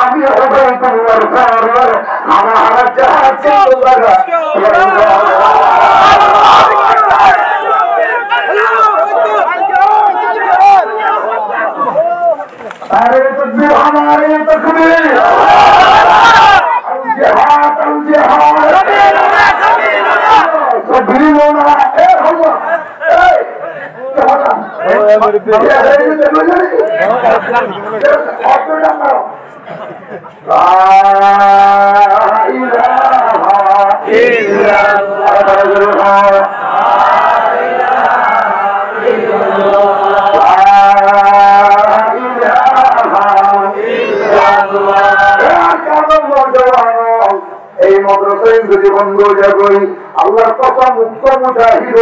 আমি আমার अरे तकबीर हमारे तकबीर जिहाद सभी लोना ए हुआ যদি বন্ধ হয়ে যাই আল্লাহর কথা মুক্ত মুজাহিদ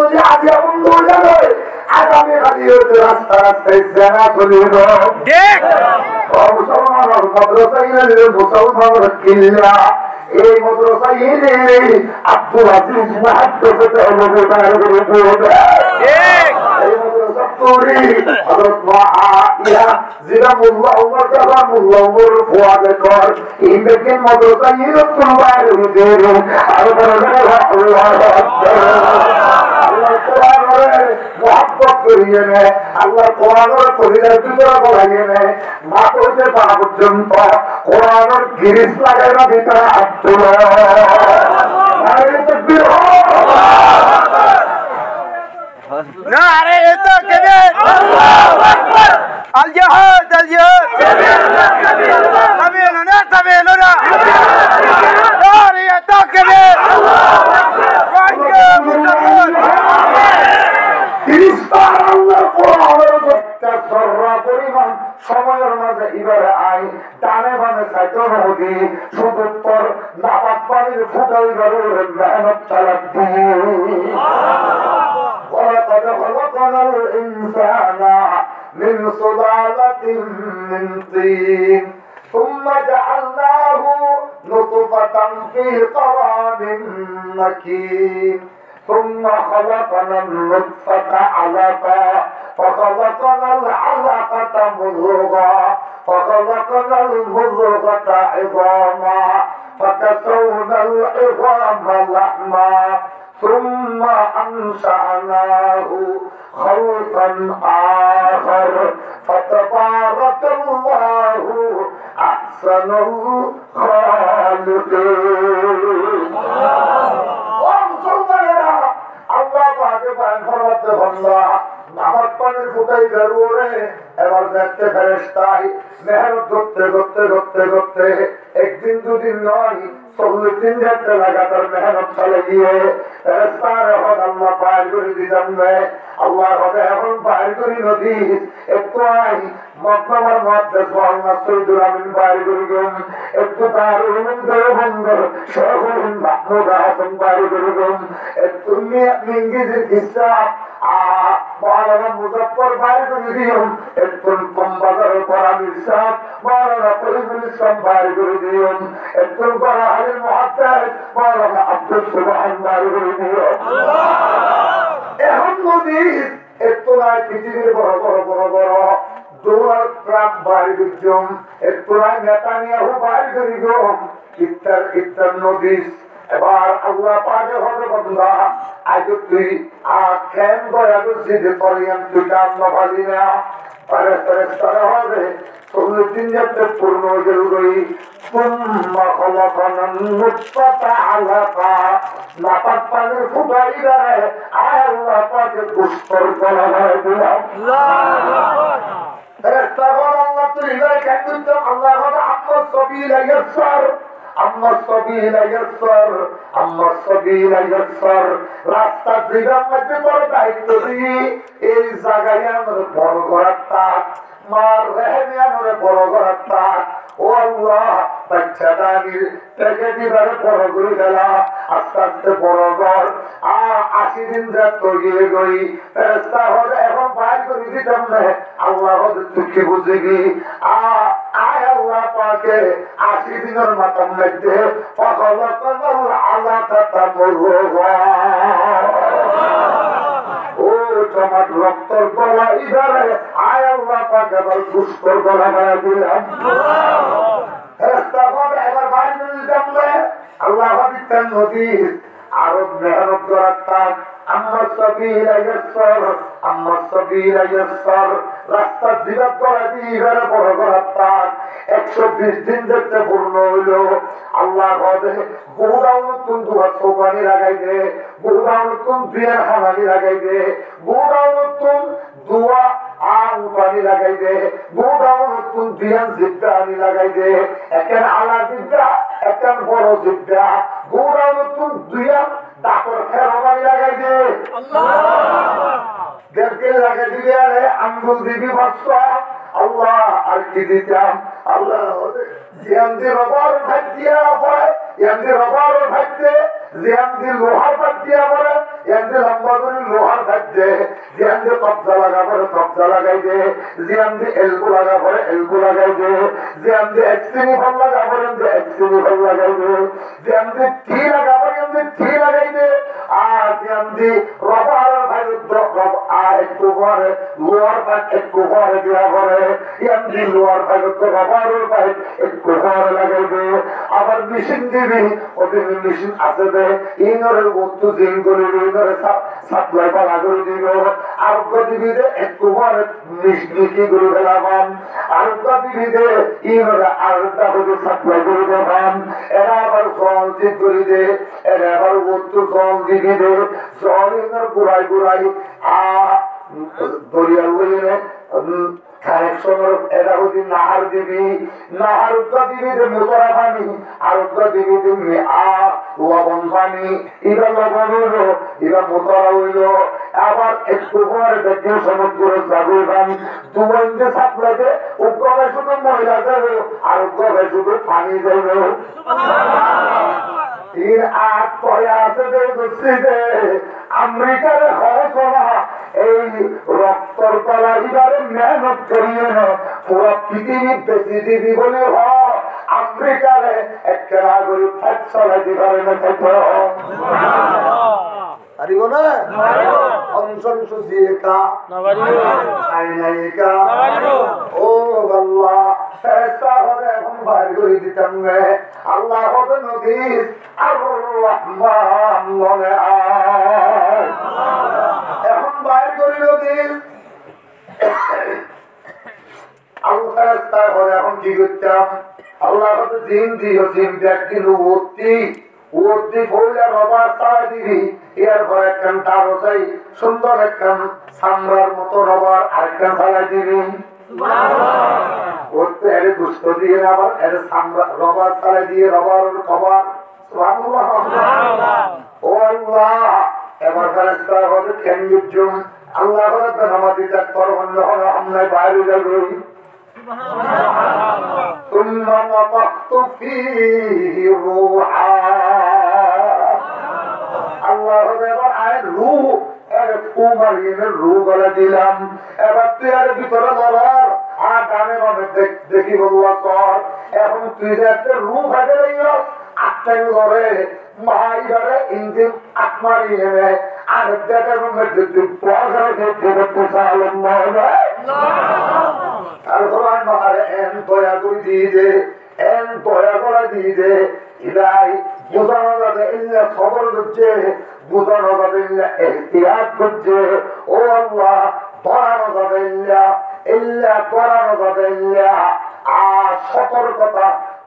যদি আজ বন্ধ হয়ে যাবে আগামী রাস্তা রাস্তায় সেনা চলিব মুসলমান কিল্লা এই মাদ্রাসা আব্দুল আজিজ মাহাদ্দাসে আল্লাহ কোরআনের কবিতার ভিতরে বলাইয়ে নেয় মা করতে পারা পর্যন্ত কোরআনের গিরিশ লাগাই না ভিতরে আব্দুল নারে তো কবির আল জিহাদ সাবিলুনা সাবিলুনা নারে তো কবির সময়ের মাঝে এবারে আই ডানে বামে সাইকেল নদী সুদুত্তর নাপাক পানির ফুটাই গরুর মেহনত চালাচ্ছি ولقد خلقنا الإنسان من سلالة من طين ثم جعلناه نطفة في قرار مكين ثم خلقنا النطفة علقة فخلقنا العلقة مضغة فخلقنا المضغة عظاما فكسونا العظام لحما ثم أنشأناه خلقا آخر فتبارك الله أحسن الخالقين আল্লাহ পাকে পায়ন ফরমাতে বন্দা নামাজ পানির ফুটাই গরুরে এবার দেখতে ফেরেশতাই মেহনত করতে করতে করতে করতে একদিন দুদিন নয় 40 দিন যাতে লাগাতার মেহনত চলে গিয়ে ফেরেশতার এখন আল্লাহ পার করে দিতাম না আল্লাহ হবে এখন পার করি নদী একটু আই মক্কার মধ্যে সুবহানাল্লাহ সৈয়দুল আমিন পার করি গম একটু তার উলুমদের বন্দর শহরুল মাহমুদ হাসান পার করি গম একটু ইংরেজির হিসাব মহারানা মুজফফর পার করে দিও একটু কম্বাজার করা হিসাব মহারানা ফরিদুল ইসলাম পার করে দিও একটু করা আলী মুহাদ্দিস মহারানা আব্দুল সুবহান পার করে দিও এখন নদী একটু না পৃথিবীর বড় বড় বড় বড় ডোনাল্ড ট্রাম্প বাড়ি দিচ্ছম একটু না নেতানিয়াহু বাড়ি করি গো ইত্যার নদী এবার আল্লাহ পাকে হবে বন্ধা আজ তুই খেন দয়া করছি যে করিয়ান তুই কাম নভালি না ফেরেশতারা হবে 40 দিন যাতে পূর্ণ জরুরি সুম্মা খলাকনা নুতফাতা আলাকা নাপাক পানির ফুটাই দেয় আল্লাহ পাকে পুষ্কর করা হয় ফেরেশতাগণ আল্লাহ তুই এবারে কেন দিচ্ছ আল্লাহ কথা আম্মা সাবিলা ইয়াসসার আম্মা সাবিলা ইয়াসসার আম্মা সাবিলা ইয়াসসার রাস্তা দিগার মধ্যে তোর দায়িত্ব দিয়ে এই জায়গায় আমরা বড় করাটা মার রেহেমে আমরা বড় করাটা ও আল্লাহ বাচ্চাদানির থেকে দিবারে বড় করে গেলা আস্তে আস্তে বড় ঘর 80 দিন যা তৈরি গই ফেরেশতা হলে এখন বাইর করে দিতাম না আল্লাহ হতে তুই বুঝিবি আয় আল্লাহ আল্লাহ পাকে 80 দিনের মাথার মধ্যে ফাখালাকাল আলাকাতা মুরগা ও তোমার রক্তর গলা ইধারে আয় আল্লাহ পাকে আবার পুষ্পর গলা বাড়া দিলাম ফেরেশতাগণ এবার বাইরে দিলাম আল্লাহ দিতেন নদী আরো মেহনত করার আম্মা সাবিলা ইয়াসসার রাস্তা জিরাত করে দিয়ে বড় করার 120 দিন দেখতে পূর্ণ হইল আল্লাহ বলে বহুদাও নতুন দুয়া সোপানি লাগাই দে বহুদাও নতুন বিয়ার হানানি লাগাই দে বহুদাও নতুন দুয়া আম পানি লাগাই দে বহুদাও নতুন বিয়ান জিব্বা আনি লাগাই দে একের আলা জিব্বা একের বড় জিব্বা বহুদাও নতুন দুয়া ডাকর ফেরবানি লাগাই দে দেখতে লাগাই দিবি আরে আঙ্গুল দিবি বাচ্চা আল্লাহ আর কি দিতাম আল্লাহ জিয়ান্দি রবার ভাই দিয়া পড়ে ইয়ান্দি রবার ভাইতে জিয়ান্দি লোহার ভাই দিয়া পড়ে ইয়ান্দি লম্বা করে লোহার ভাই দে জিয়ান্দি কবজা লাগা পড়ে কবজা লাগাই দে জিয়ান্দি এলবো লাগা পড়ে এলবো লাগাই দে জিয়ান্দি এক্সিনি ভাল লাগা পড়ে এক্সিনি ভাল লাগাই দে জিয়ান্দি টি লাগা পড়ে টি লাগাই দে আর জিয়ান্দি রবার ভাই রব আ একটু পরে লোহার ভাই একটু পরে দিয়া পড়ে ইয়ান্দি লোহার ভাই রবারের ভাই একটু পরে লাগাই দে আবার মেশিন দিবি ওদের মেশিন আছে দে ইনরে বস্তু জিন করে ইনরে সাপ্লাই পালা করে দিব আরোগ্য দিবি দে একটু পরে মিষ্টি করে ফেলাবাম আরোগ্য দিবি দে ইনরে আরোগ্য করে সাপ্লাই করে দেবাম এরা আবার জল ঠিক করে দে এরা আবার বস্তু জল দিবি দে জল ইনর গুড়াই গুড়াই দরিয়া লইলে কানেকশনের এরা হচ্ছে নাহার দিবি নাহার দিবি যে মোতরা পানি আরোগ্য দিবি যে লবণ পানি এরা লবণ হইল এরা মোতরা হইল আবার একটু পরে দেখে সমুদ্র যাবে পানি দুবন্ধে সাপ্লাইতে উগ্রবে শুধু মহিলা যাবে আরোগ্য শুধু পানি যাবে 3-8 পরে আছে দেখছি আমেরিকার খরচ এই রক্তর তলা এবারে মেহনত করিয়ে না পুরো পৃথিবী বেশি দিবি বলে আমেরিকারে একটা নাগরিক ফাইট চালাইতে পারে না পারিব না অংশন সুচিকা আইনাইকা ও আল্লাহ ফেরেশতা হতে এখন বাইর করে দিতাম রে আল্লাহ হতে নদীস আর রহমান মনে আয় এখন বাইর করে নদীস আল্লাহ ফেরেশতা হতে এখন কি করতাম আল্লাহ হতে জিন দিও জিন ব্যক্তির উর্তি ফইলা রবার ছাড়া দিবি এরপর একখান তারসাই সুন্দর একখান সামরার মতো রবার আরেকখান ছাড়া দিবি উর্তি এর দুষ্ট দিয়ে আবার এর সামরা রবার ছাড়া দিয়ে রবার কভার সুবহানাল্লাহ ও আল্লাহ এবার ফেরেশতা হবে কেন্দ্রজুম আল্লাহ বলে নামাজি তার তরবন্ধ হলো আমরা বাইরে যাবো ثم نفخت فيه روحا الله এবার আয় রূহ এর কুমারিনের রূহ গলে দিলাম এবার তুই আর ভিতরে ধরার আর ডানে বামে দেখি বললা তোর এখন তুই যে একটা রূহ ভাগে রইল আটটাই ধরে মাইবারে ইঞ্জিন আত্মারি নেবে আর দেখার মধ্যে তুই পড়াশোনা দেখতে পোষালেন না তারপর মারে এন দয়া করে দিয়ে দে এন দয়া করে দিয়ে দে ইলাই বুঝানো যাবে ইল্লা সবর করছে বুঝানো যাবে ইল্লা ইহতিয়াত করছে ও আল্লাহ ধরানো যাবে ইল্লা করানো যাবে ইল্লা আর সতর্কতা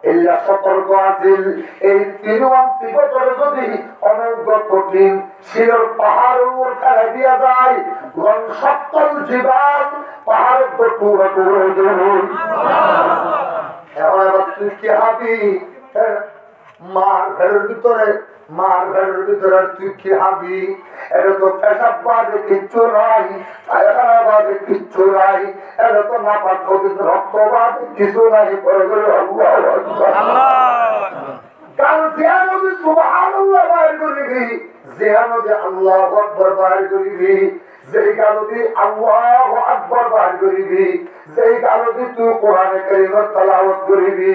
ইল্লা সতর্ক আছিল এই তিনওয়ান সিফতের যদি অনজ্ঞ কঠিন শিরর পাহাড়ের উপর ফেলে দিয়া যায় ঘন সত্তর জীবান পাহাড়ের তো টুকরো টুকরো হয়ে যাবে এখন এবার তুই কি হাবি মার ঘরের ভিতরে তুই কি হাবি এটা তো পেশাব বাদে কিচ্ছু নাই পায়খানা বাদে কিচ্ছু নাই এটা তো না পাঠ রক্ত বাদে কিছু নাই পরে করে কারণ সুবহানাল্লাহ বাইর করিবি জিহানো যে আল্লাহু আকবার বাইর করিবি যেই গালতি আল্লাহু আকবার বার করিবি, যেই গালতি তুই কোরআনে কারীমের তেলাওয়াত করিবি,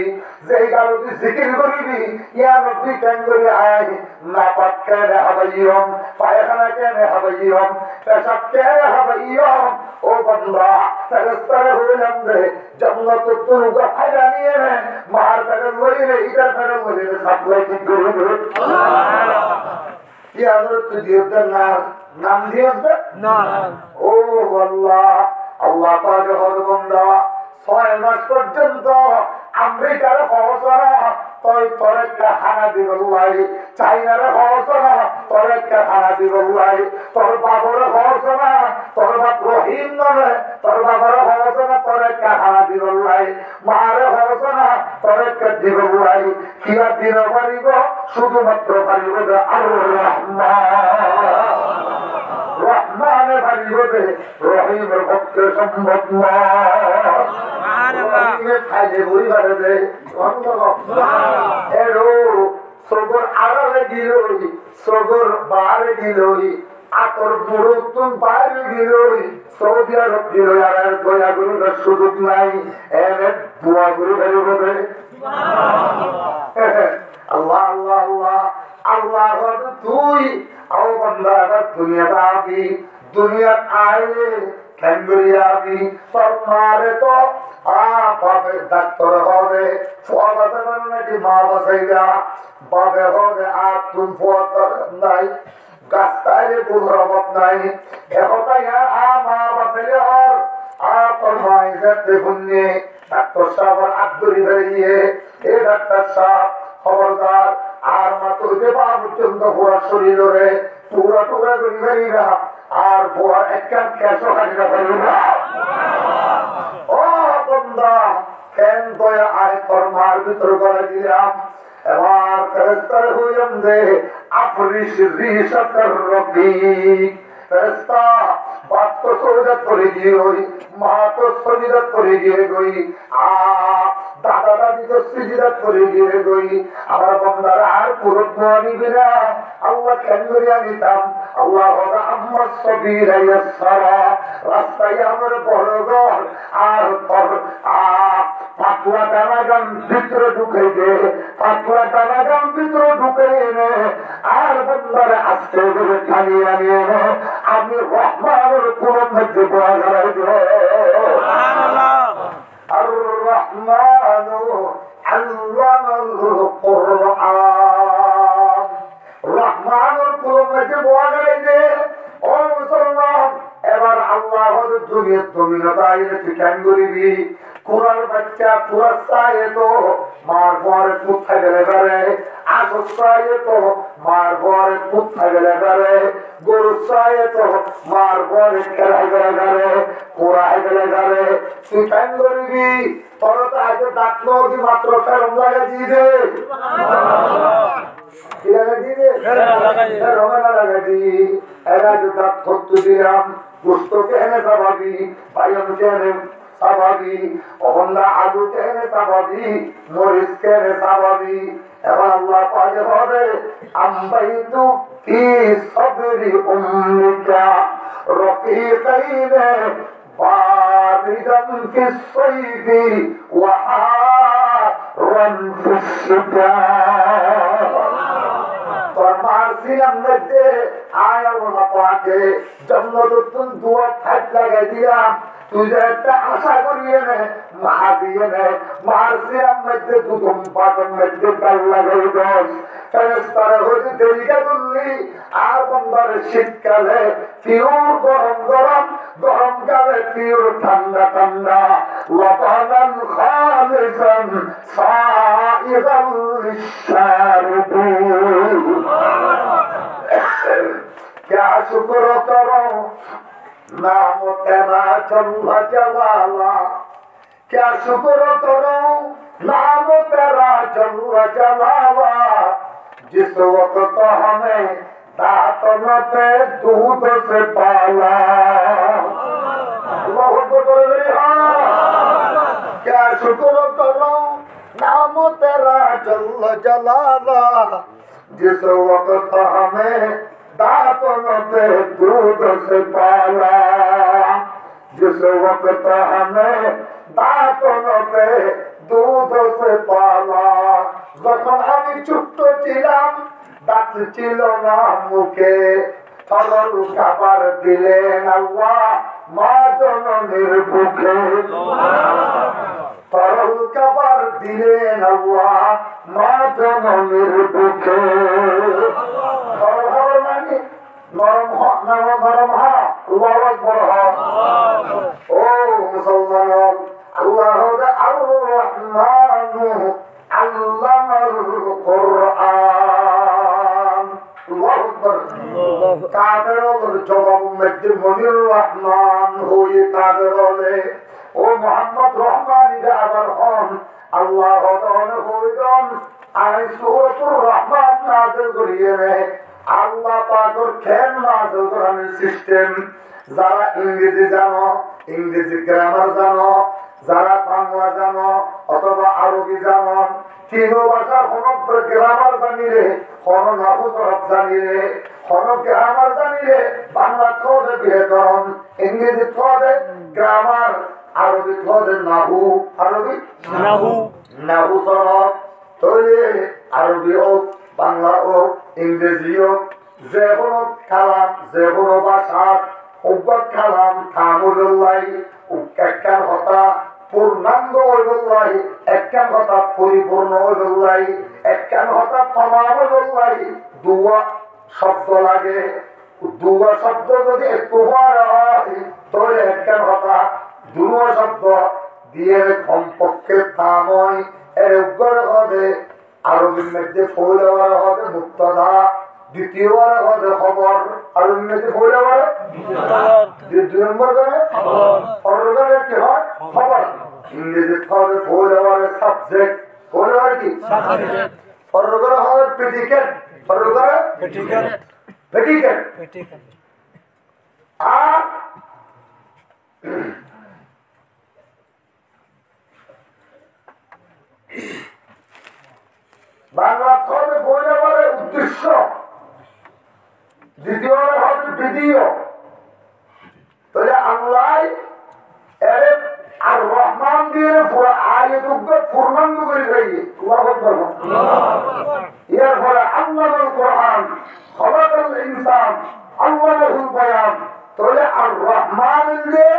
যেই গালতি জিকির করিবি, ইয়া রব্বি কেন করে আয় নাপাক কেন হাবাইয়ম, পায়খানা কেন হাবাইয়ম, পেশাব কেন হাবাইয়ম। ও বান্দা ফেরেশতারা হইলাম রে জান্নাত তুই গাফাইরা নিয়ে নে মার পেটে লইলে ইটার পেটে লইলে সাপ্লাই ঠিক করে দে। কি আমরা তুই দিওদের নাম দিওদের না। ও আল্লাহ, আল্লাহ পাকে হরবন্দা 6 মাস পর্যন্ত আমেরিকার হওয়া তোর তোরেকা হানা দিবল্লাই, চাইনার হওয়া তোরেকা হানা দিবল্লাই, তোর বাবর হওয়া তোর বাপ রহিম নয়, তোর বাবার হওয়া তোরেকা হানা দিবল্লাই, মারে হওয়া তোরেকা দিবল্লাই। কিয়া দিন পারিব শুধুমাত্র পারিব আল্লাহ রহমানে পারিব দে রহিমের ভক্তের সম্ভব খাইলে পরিবারে দে এরো সগর আড়ালে গিলই, সগর বারে গিলই, আতর পুরো তুম বাইরে গিলই, সৌদি আরব গিলই। আর দয়া করিবার সুযোগ নাই, এনে দোয়া করে বেরোবে দে। আল্লাহ আল্লাহ আল্লাহ আল্লাহ তুই আও বান্দা আবার দুনিয়াতে আবি, দুনিয়াত আইলে কেন করিয়াবি তোর মারে তো বাপে ডাক্তার হবে, ফুয়া বাঁচাবেন নাকি মা বাঁচাইবা, বাপে হবে আর তুমি ফুয়া নাই, গাছটাইলে কোনো অভাব নাই, এখনটাই মা বাঁচাইলে হর আর তোর মাই যাতে শুনলে ডাক্তার সাহেব আগ্রহী বেরিয়ে এ ডাক্তার সাহেব খবরদার আর মাত্র যে পা পর্যন্ত পুরা শরীর রে টুকরা টুকরা করি বেরিয়ে আর ভুয়ার একটা ক্যাশও খাইরা ফেলবা। ও বন্ধা কেন দয়া আয় তোর মার ভিতর করে দিলাম, এবার ফেরেশতা হইলাম যে আফরিশ রিশাতার রফিক ফেরেশতা বাপ তো সৌজাত করে গিয়ে হই, মা তো সজিদাত করে গিয়ে গই, দাদা দাদি তো সিজিদাত করে গিয়ে গই, আমার বন্ধারা আর পুরুত নিবি না। আল্লাহ কেন করিয়া নিতাম আল্লাহ আমার সবির রাস্তায় আমার বড় ঘর আর পাতলা টানা গান ভিতরে ঢুকে দে, পাতলা টানা গান ভিতরে ঢুকে এনে আর বন্ধারে আস্তে করে টানিয়ে আনিয়ে নে আমি রহমানের পুরোর মধ্যে দোয়া করাই দে। আর রহমান আল্লামাল কুরআন, রহমানের পুরোর মধ্যে দোয়া করাই দে। ও মুসলমান এবার আল্লাহ দুনিয়ার জমিনতা আইলে তুই কেন করিবি, কোরআন বাচ্চা পুরা চায় তো মার পরে কোথায় গেলে পারে, আসর চায় তো মার পরে কোথায় গেলে পারে, গরু চায় তো মার পরে খেলায় গেলে পারে, কোরআয় গেলে পারে, তুই কেন করিবি? তোর তো আগে ডাকলো কি মাত্র ফেরম লাগা দিয়ে দে, কি লাগা দিয়ে দে, রমানা লাগা দি। এরা যে দাঁত খত্তু দিলাম গোস্ত কেনে স্বাভাবি, বায়ন কেনে স্বাভাবি, অবন্ধা আলু কেনে স্বাভাবি, মরিচ কেনে স্বাভাবি। এবার আল্লাহ পাকে হবে আম্বাইতু কি সবরি উম্মিকা রফিকাইনে বারিদান ফিস সাইফি ওয়া হারান ফিস শিতা। তোর মার সিনার মধ্যে আয় আল্লাহ পাকে জন্মদুন দুয়া থাক লাগাই দিলাম, তুই যে একটা আশা করিয়ে নে মা দিয়ে নে, মার সিনার মধ্যে দুদম পাটন মধ্যে গাল লাগাই দোষ ফেরেশতারা হইতে দেরিকা করলি আর বন্দারে শীতকালে পিওর গরম গরম, গরমকালে পিওর ঠান্ডা ঠান্ডা, লবণান খালিসান সাইগাল লিশারিবিন। क्या शुक्र करो नाम तेरा जल्ल जलाला, क्या शुक्र करो नाम तेरा जल्ल जलाला, जिस वक्त हमें दातन पे दूध से पाला। क्या शुक्र करो नाम तेरा जल्ल जलाला, जिस वक्त हमें दातन दांतों पे दूध से पाला जिस वक्त हमें दांतों पे दूध से पाला যখন আমি ছোট্ট ছিলাম দাঁত ছিল না মুখে তরল খাবার দিলেন আল্লাহ মা জননীর বুকে তরল খাবার দিলেন আল্লাহ মা জননীর বুকে তরল খাবার মানে নরম নরম হওয়া আল্লাহু আকবার ও মুসলমান আল্লাহ আর রহমান আল্লামাল কুরআন আল্লাহু আকবার কাফেরদের জবাব মধ্যে মনির রহমান হয়ে কাফের হলে ও মোহাম্মদ রহমান ইদা আবার হন আল্লাহ তাআলা বলেন আই সূরাতুর রহমান নাযিল করিয়ে আল্লাহ পাকের খেল নাযিল করার সিস্টেম যারা ইংরেজি জানো ইংরেজি গ্রামার জানো যারা বাংলা জানো অথবা আরবি জানো তিন ভাষার কোনো গ্রামার জানিলে কোনো নাহু সরফ জানিলে কোনো গ্রামার জানিলে বাংলা থোড়ে ব্যাকরণ ইংরেজি থোড়ে গ্রামার আরবি থোড়ে নাহু আরবি নাহু নাহু সরফ তৈরি আরবি হোক বাংলা হোক ইংরেজি হোক যে কোনো কালাম যে কোনো ভাষা উগ্র কালাম কামুল্লাই একখান কথা পূর্ণাঙ্গ হইবল্লাই একখান কথা পরিপূর্ণ হইবল্লাই একখান কথা তমাম হইবল্লাই দুয়া শব্দ লাগে দুয়া শব্দ যদি একটু হয় তাহলে একখান কথা দুয়া শব্দ দিয়ে কমপক্ষে থাময় এর উগ্র হবে আরবির মধ্যে ফৌল হবে মুক্তদা দ্বিতীয়বার হবে খবর আরবির মধ্যে ফৌল হবে দুই নম্বর করে খবর কি হয় খবর ইংরেজি হবে ফৌল হবে সাবজেক্ট ফৌল হবে কি ফরগর হবে প্রেডিকেট ফরগর প্রেডিকেট আর বাংলা হবে ফৌল হবে উদ্দেশ্য দ্বিতীয় হবে ভিডিও তাহলে আল্লাহ আর রহমান দিয়ে পুরো আয়াতকে পূর্ণাঙ্গ করে ফেলি এর ফলে আল্লাহুল কোরআন খলাকাল ইনসান আল্লাহুল বায়ান তাহলে আর রহমান দিয়ে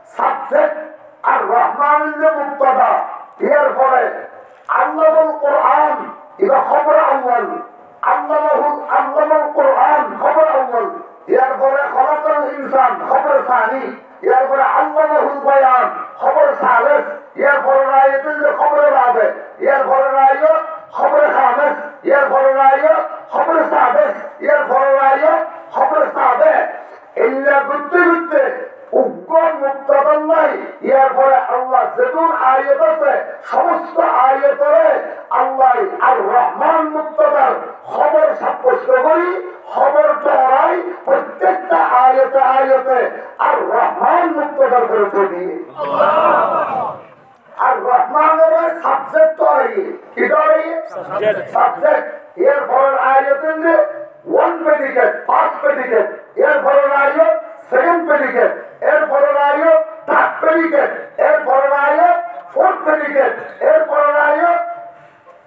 সাবজেক্ট আর রহমান দিয়ে মুক্তাদা এর ফলে আল্লাহুল কোরআন এটা খবর আউয়াল আল্লাহুল কোরআন খবর আউয়াল এর পরে খলাকাল ইনসান খবর সানি এর পরে আল্লাহুল বায়ান খবর সালেস এর পরে আয়াতুল খবর রাবে এর পরে আয়াত খবর খামেস এর পরে আয়াত খবর সাদেস এর পরে আয়াত খবর সাবে ইল্লা গুত্তে উগ্র মুক্তাদাল্লাহ এর পরে আল্লাহ যেদুর আয়াত আছে সমস্ত আয়াতরে আল্লাহ আর রহমান মুক্তাদার খবর সাব্যস্ত করি খবর দরাই প্রত্যেকটা আয়াতে আয়াতে আর রহমান মুক্তাদার করে চলি আর রহমানের সাবজেক্ট দরাই কি দরাই সাবজেক্ট এর পরের আয়াতে ওয়ান প্রেডিকেট ফার্স্ট প্রেডিকেট এর পরের আয়াত সেকেন্ড প্রেডিকেট এর পরের আয়াত থার্ড প্রেডিকেট এর পরের আয়াত ফোর্থ প্রেডিকেট এর পরের আয়াত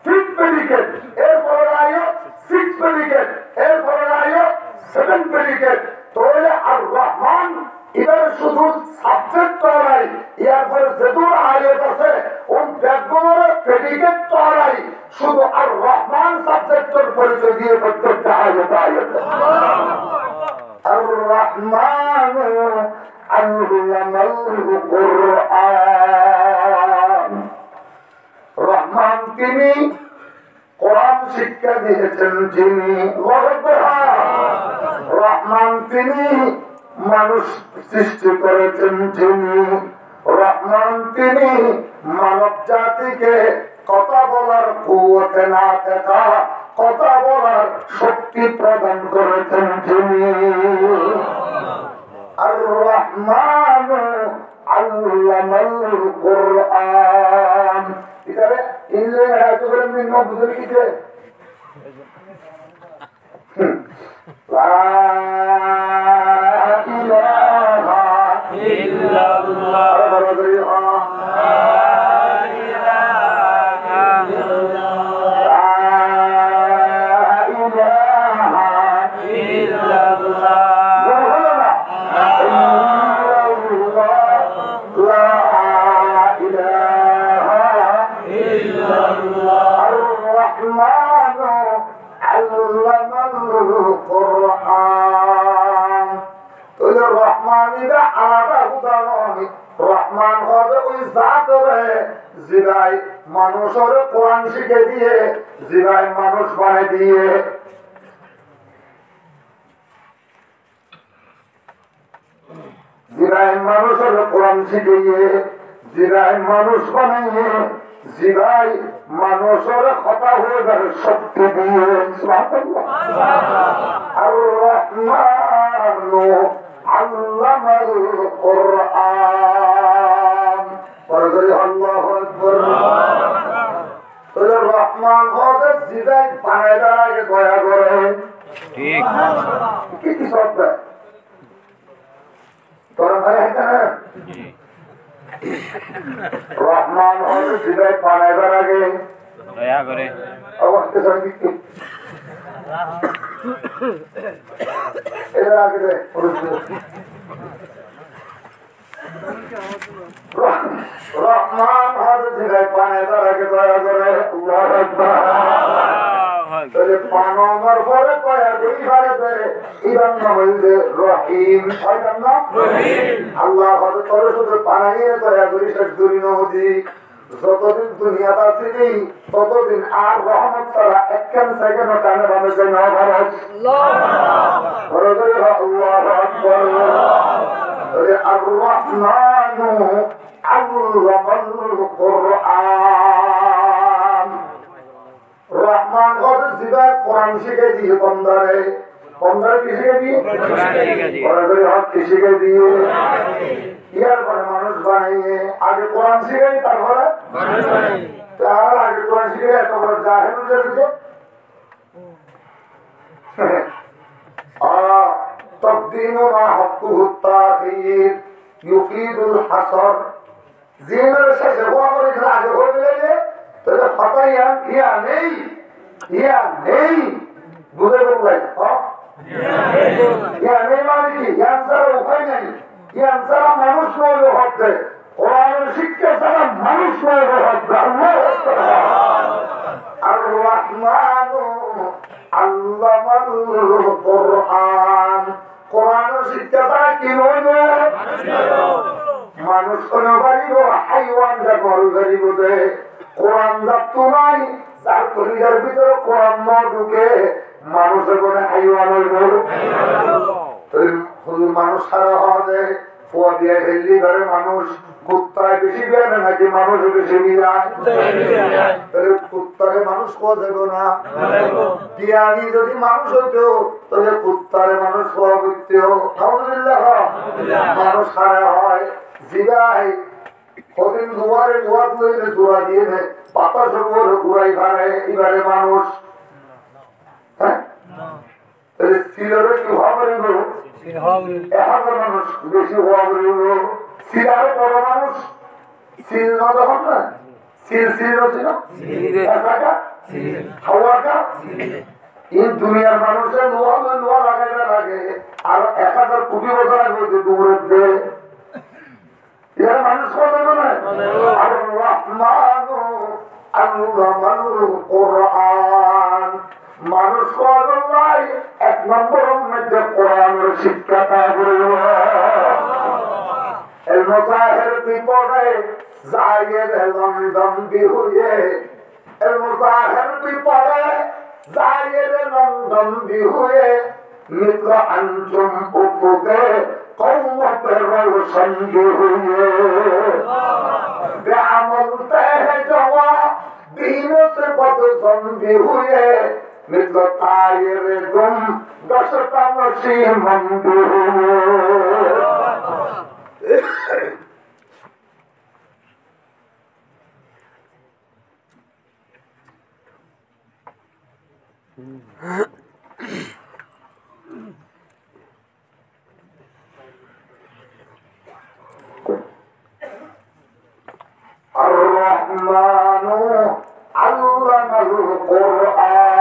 ফিফথ প্রেডিকেট এর পরের আয়াত সিক্স প্রেডিকেট এর পরের আয়াত সেভেন প্রেডিকেট তাহলে আর রহমান এবার শুধু সাবজেক্ট তরাই এরপরে যেদুর আয়াত আছে ওই ব্যাকগ্রাউন্ডের প্রেডিকেট তরাই শুধু আর রহমান সাবজেক্টের পরিচয় দিয়ে প্রত্যেকটা আয়াত আয়াত আর রহমান আল্লামাল কুরআন রহমান তিনি কোরআন শিক্ষা দিয়েছেন যিনি রহমান তিনি মানুষ সৃষ্টি করেছেন যিনি রহমান তিনি মানব জাতিকে কথা বলার কুওয়াতে না থাকা কথা বলার শক্তি প্রদান করেছেন যিনি আর রহমান আল্লামাল কুরআন এখানে ইংরেজি রাইট করে নিন বুঝে লিখে কোরআন তাহলে রহমানিরা আলাদা উদাহরণ রহমান হবে ওই জাত রে জিবাই মানুষের কোরআন শিখে দিয়ে জিবাই মানুষ বানিয়ে দিয়ে জিবাই মানুষের কোরআন শিখে দিয়ে জিবাই মানুষ বানিয়ে জিবাই মানুষের কথা হয়ে যাবে শক্তি দিয়ে আর রহমানু আল্লামাল কোরআন পরে করি আল্লাহু আকবার তাহলে রহমান হবে জিবাই বানায় আগে দয়া করে ঠিক কি কি শব্দ তোরা ভাই না রহমান হবে জিবাই বানাইবার আগে দয়া করে অবস্থা সঙ্গীত এর আগে রহমান হবে জিবাই বানাইবার আগে দয়া করে আল্লাহু আকবার তাহলে পানমার পরে কয়া দুই বারে দেয় ইরান নাম হইলে রহিম হয় না রহিম আল্লাহ হয়তো তোর শুধু বানাইয়ে দয়া করি শেষ করি নদী যতদিন দুনিয়াতে আছি ততদিন আর রহমত ছাড়া একখান সেকেন্ড কানে বামে যাই না ভারত আল্লাহু আকবার আর রহমানু আল্লামাল কোরআন রহমান হবে জিবাই কোরআন শিখে দিয়ে বন্দারে বন্দারে কি শিখে দিয়ে হক কি শিখে দিয়ে ইয়ার পরে মানুষ বানিয়ে আগে কোরআন শিখাই তারপরে তার আগে কোরআন শিখে এত বড় জাহেল দিতে تقديم ما حقه التأخير يفيد الحصر زين الشيخ هو أمر إذن عجل هو بلده তাহলে ফাতাইয়ান ইয়া নেই বুঝে বললেন ইয়া নেই মানে কি ইয়ান ছাড়া উপায় নেই ইয়ান ছাড়া মানুষ নয় হচ্ছে কোরআনের শিক্ষা ছাড়া মানুষ নয় হচ্ছে আর রহমানু আল্লামাল কোরআন কোরআনের শিক্ষা ছাড়া কি নইব মানুষ কোনো পারিব হাইওয়ান যা মরু পারিব দে কোরআন যাত্তু নাই যার কলিজার ভিতরে কোরআন ন ঢুকে মানুষের কোনে হাইওয়ান হইব হুজুর মানুষ সারা হওয়া দেয় ফোয়া দিয়ে ফেললি ধরে মানুষ কুত্তায় বেশি বেড়ে নাকি মানুষ বেশি বিরায় কুত্তারে মানুষ খাওয়া যাবে না বিয়ানি যদি মানুষ হইতো তাহলে কুত্তারে মানুষ খাওয়া করতে মানুষ সারা হয় জিগাই কদিন দুয়ারে দুয়ার লইলে জোড়া দিয়ে নেয় পাতা সরবর ঘুরাই ভাড়ে এবারে মানুষ হ্যাঁ সিলের কি হওয়া পারিব 1000 মানুষ বেশি হওয়া পারিব সিলার বড় মানুষ সিল না তখন না সিল ছিল হাওয়াটা এই দুনিয়ার মানুষের লোয়া লাগাইতে লাগে আর 1000 কোটি বছর আগে দূরের দিয়ে এর মানুষ কথা বলে আর রহমানু আল্লামাল কোরআন মানুষ কয় এক নম্বরের মধ্যে কোরআনের শিক্ষাটা করিব el musaher বিপদে জায়েদ লমদম বিহুয়ে el musaher বিপদে জায়েদ লমদম বিহুয়ে মিত্র আনতুম উপুকে قوت روشن ہوئے بعملتے ہیں جوا دین سے بدزن بھی ہوئے مثل طائر گم دشتا نشیمن بھی ہوئے الرحمن علم القرآن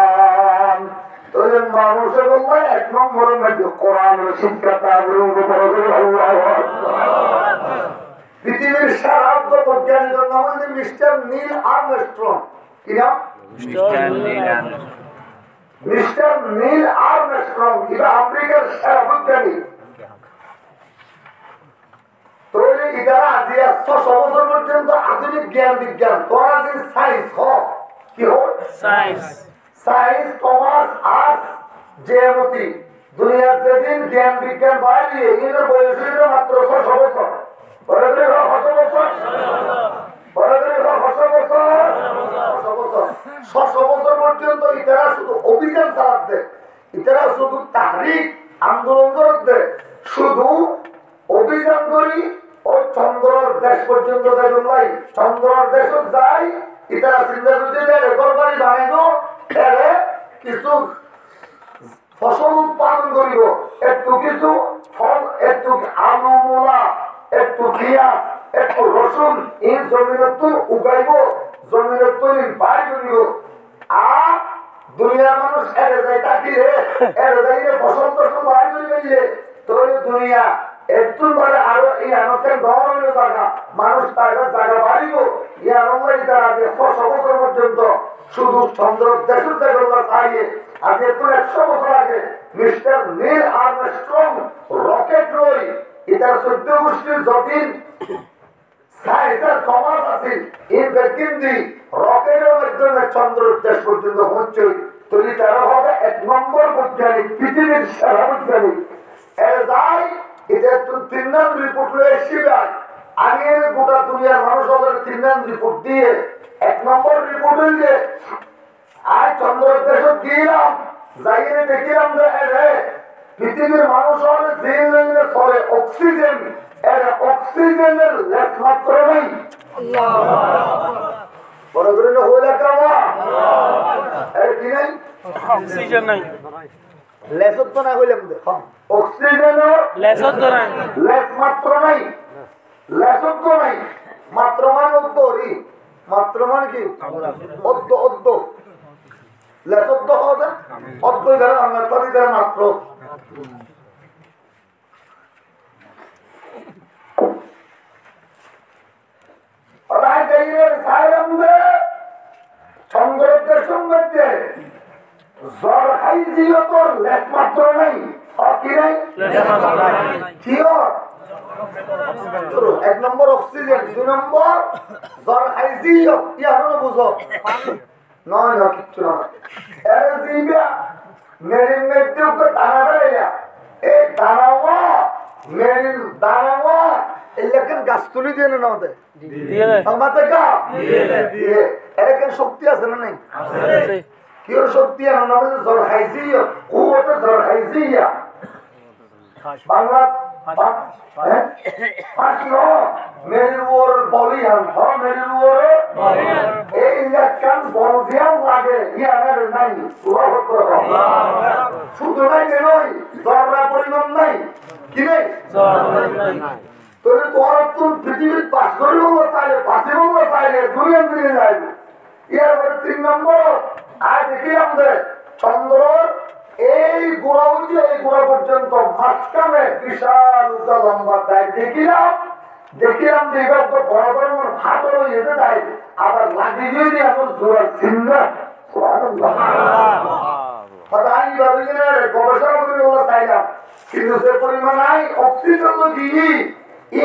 তাহলে মানুষের বলতে এক নম্বরের মধ্যে কোরআনের শিক্ষাটা পৃথিবীর সারাব্দ বৈজ্ঞানিক নাম হচ্ছে মিস্টার নীল আর্মস্ট্রং কি নাম মিস্টার নীল আর্মস্ট্রং 600 বছর পর্যন্ত আধুনিক জ্ঞান বিজ্ঞান তোরা যে সায়েন্স কি হোক সায়েন্স কমার্স আর্টস জেএমটি দুনিয়ার যেদিন জ্ঞান বিজ্ঞান বাড়িয়ে এর বয়স হইল মাত্র 600 বছর বড় করে 600 বছর বড় করে 600 বছর 600 বছর পর্যন্ত ইতারা শুধু অভিযান চালাতে ইতারা শুধু তাহরিক আন্দোলন করতে শুধু অভিযান করি ও চন্দ্রর দেশ পর্যন্ত যাই চন্দ্রর দেশ যাই ইতারা চিন্তা করছে যে রেকর্ড বাড়ি বানাইব এরে কিছু ফসল উৎপাদন করিব একটু কিছু ফল একটু আলু মূলা একটু পেঁয়াজ একটু রসুন এই জমিনত উগাইব জমিনত বাড়ি করিব আর দুনিয়ার মানুষ এরে যায় তাকিয়ে এরে যাইলে ফসল টসল বাড়ি করি পাইলে তো দুনিয়া একটু বারে আরো এই আনন্দের গহন হইল জায়গা মানুষ তার জায়গা বাড়িব এই আনন্দ তারা যে 600 বছর পর্যন্ত শুধু চন্দ্র দেশের জায়গা চাইয়ে আজ একটু 100 বছর আগে মিস্টার নীল আর্মস্ট্রং রকেট রই এটা 14 গোষ্ঠীর যদিন সায়েন্সের কমার্স আছে এই ব্যক্তি রকেটের মাধ্যমে চন্দ্র দেশ পর্যন্ত পৌঁছে তৈরি তারা হবে 1 নম্বর বৈজ্ঞানিক পৃথিবীর সেরা বৈজ্ঞানিক এর যায় এটা 3 নাম রিপোর্ট লয়ে শিবায় আমি গোটা দুনিয়ার মানুষ ওদের 3 নাম রিপোর্ট দিয়ে 1 নম্বর রিপোর্ট হইলে আর চন্দ্র দেশ গিয়েলাম যাইয়ে দেখিলাম যে পৃথিবীর মানুষ হলে যে চলে অক্সিজেন এর অক্সিজেনের লেস মাত্র নেই বড় করে হইলে কামা কি নাই অক্সিজেন নাই লেসত তো না হইলাম অক্সিজেনের লেসত তো নাই লেস মাত্র নাই লেসত তো নাই মাত্র মানে অদ্দরি মাত্র মানে কি অদ্দ লেসত হবে অদ্দ ধরে আমরা তরি ধরে মাত্র চন্দ্রদের সঙ্গে জ্বর খাইছিল তোর লেস মাত্র নাই কি নাই এক নম্বর অক্সিজেন 2 নম্বর জ্বর খাইছিল কি এখনো বুঝো নয় না কিচ্ছু নয় মেরিন মেয়েদের দানা বেড়াইয়া এই দানাওয়া মেরিন দানাওয়া এলাকান গাছ তুলি দিয়ে না ওদের এলাকান শক্তি আছে না নাই কি ওর শক্তি না জ্বর খাইছি জ্বর খাইছি বাংলা মেরিন ওর বলি মেরিন ওরে এই ইলেকশন বলছিয়াম লাগে ইয়ানের নাই শুধু নাই যে নই জ্বররা পরিমাণ নাই কি নেই তোর তোর তুই পৃথিবীর পাশ করে বলবো তাহলে পাশে বলবো তাহলে দুনিয়া দিকে যাইবে ইয়ার পরে 3 নম্বর আর দেখিলাম যে চন্দ্র এই গোড়া হইতে এই গোড়া পর্যন্ত মাঝখানে বিশাল উঁচা লম্বা তাই দেখিলাম যে এবার তো বড় বড় হাত যেতে তাই আবার লাগিয়ে দিয়ে এখন জোড়ার চিহ্ন গবেষণা করে বলা চাইলাম কিন্তু সে পরিমাণ নাই অক্সিজেন তো দিই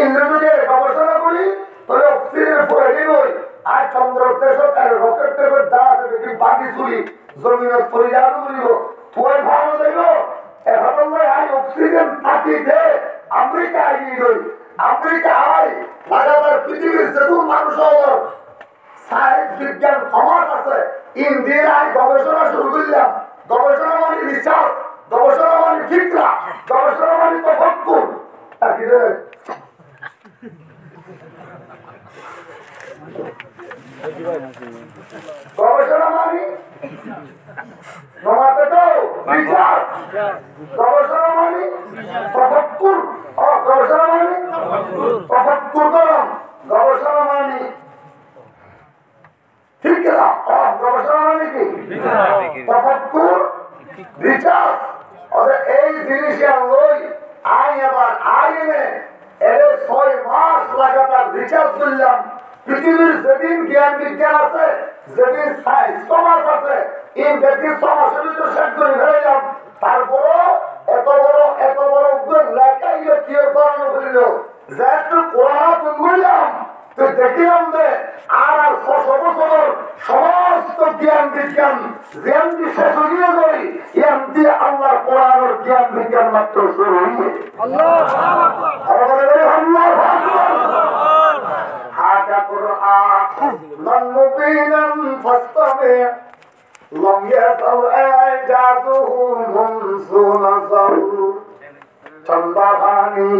ইন্দ্রজের গবেষণা করি তাহলে অক্সিজেনের পরে নই আর চন্দ্র দেশ রকেট টেপের দা আছে দেখি বাকি চুরি জমিনের পরিচালনা করিব তুই ভালো যাইব এখন আই অক্সিজেন থাকি দে আমেরিকা আইনি গই আমেরিকা আই লাগাতার পৃথিবীর যেটু মানুষ হওয়ার সায়েন্স বিজ্ঞান কমার্স আছে ইন্ডিয়ায় গবেষণা শুরু করলাম গবেষণা মানে রিসার্চ গবেষণা মানে ফিকরা গবেষণা মানে তফাক্কুর গবেষণা মানে নমাতে তো রিসার্চ গবেষণা মানে তফাক্কুর গবেষণা মানে তফাক্কুর করম গবেষণা মানে ফিকরা গবেষণা মানে কি তফাক্কুর রিসার্চ এই জিনিসের লই আই আবার আইনে এর 6 মাস লাগাতার রিসার্চ করলাম পৃথিবীর যেদিন জ্ঞান বিজ্ঞান আছে যেদিন সায়েন্স কমার্স আছে এই ব্যক্তির সমাজের ভিতরে শেষ করে ফেলাইলাম তারপরও এত বড় উদ্যোগ লেখাই কি করানো করিল যে একটু কোরআন বললাম বিজ্ঞান জ্ঞানটি শেষ হয়ে গই জ্ঞানটি আল্লাহর কোরআনের জ্ঞান বিজ্ঞান মাত্র শুরু হইবে হাদা কুরআন মুবিনান ফাসতামি' لم يزل إعجازه منذ نزل চন্দ্রহানি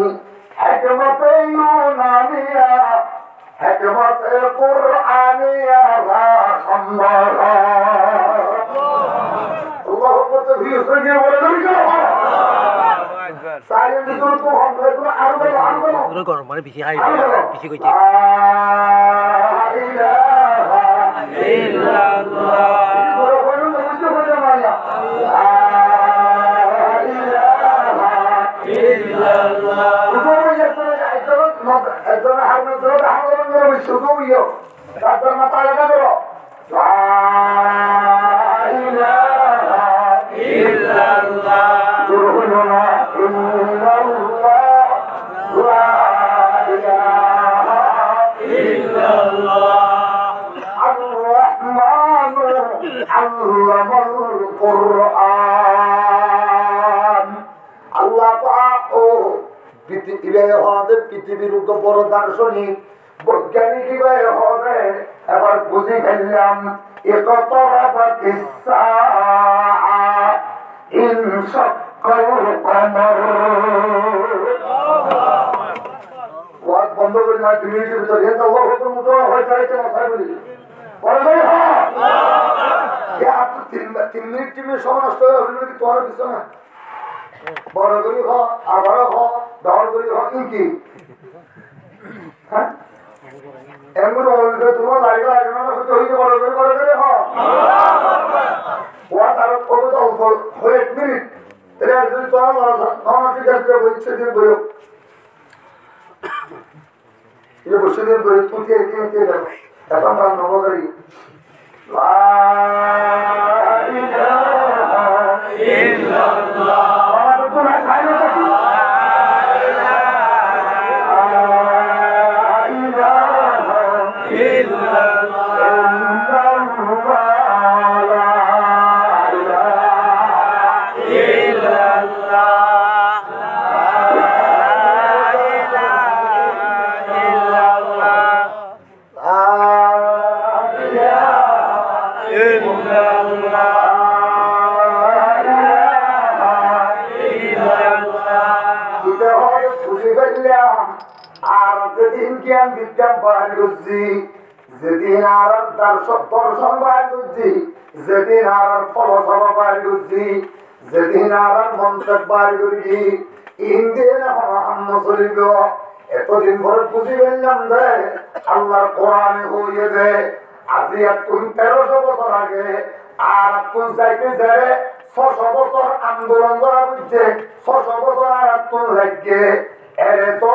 حكمة يونانية حكمة قرآنية لا خمرها الله أكبر في سجن ولا সাইলেন্ট করে তো আমরা তো আরো আরো করো মানে বেশি হাই বেশি কইছে লা ইলাহা ইল্লাল্লাহ পৃথিবীর বড় দার্শনিক বৈজ্ঞানিক হবে এবার বুঝি ফেললাম বন্ধ করি না তিন মিনিট টিমের সময় নষ্ট হয়ে তোমার পিছনে বড় করি হ আবারও হ দর করি হ কি এমন তোমার লাইভ লাগবে না হইতে বড় করে হ ওয়া তার কত অল্প হয়ে এক মিনিট এটা যদি তোমার ঠিক আছে বইছে দিন বইও এটা বসে দিন বই তুই কে দাও এখন আমরা নবগারি লা ইলাহা ইল্লাল্লাহ যেদিন আর দর্শন বাইর করছি যেদিন আর ফলসভা বাইর করছি যেদিন আর মন্ত্রক বাইর করছি ইন্দিন চলিব এতদিন পরে বুঝি ফেললাম দে আল্লাহর কোরআনে হইয়ে দে আজি এখন 1300 বছর আগে আর এখন চাইতে যাবে 600 বছর আন্দোলন করা বুঝছে 600 বছর আর এখন লাগে এরে তো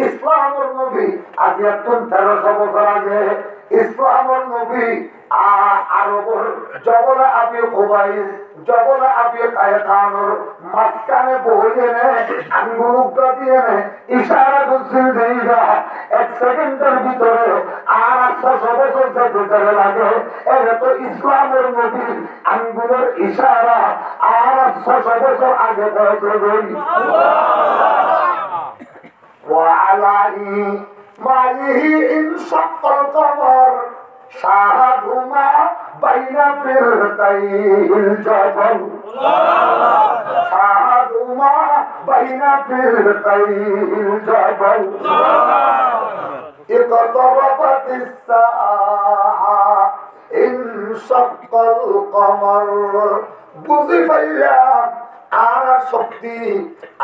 ইসলামের নবী আজ এখন 1300 বছর আগে ইসলামের নবী আরবর জবলে আবি কুবাইস জবলে আবি কায়সানোর মাঝখানে বইয়ে নে আঙ্গুলুকা দিয়ে নে ইশারা করছেন দেইবা এক সেকেন্ডের ভিতরে আর 600 বছর যেতে লাগে এরে তো ইসলামের নবী আঙ্গুলের ইশারা আর 600 বছর আগে হয়েছে وعلى ماله انشق القمر شاهدوا ما بين فرقي الجبل شاهدوا ما بين فرقي الجبل اقتربت الساعة انشق القمر بزف اليوم আর শক্তি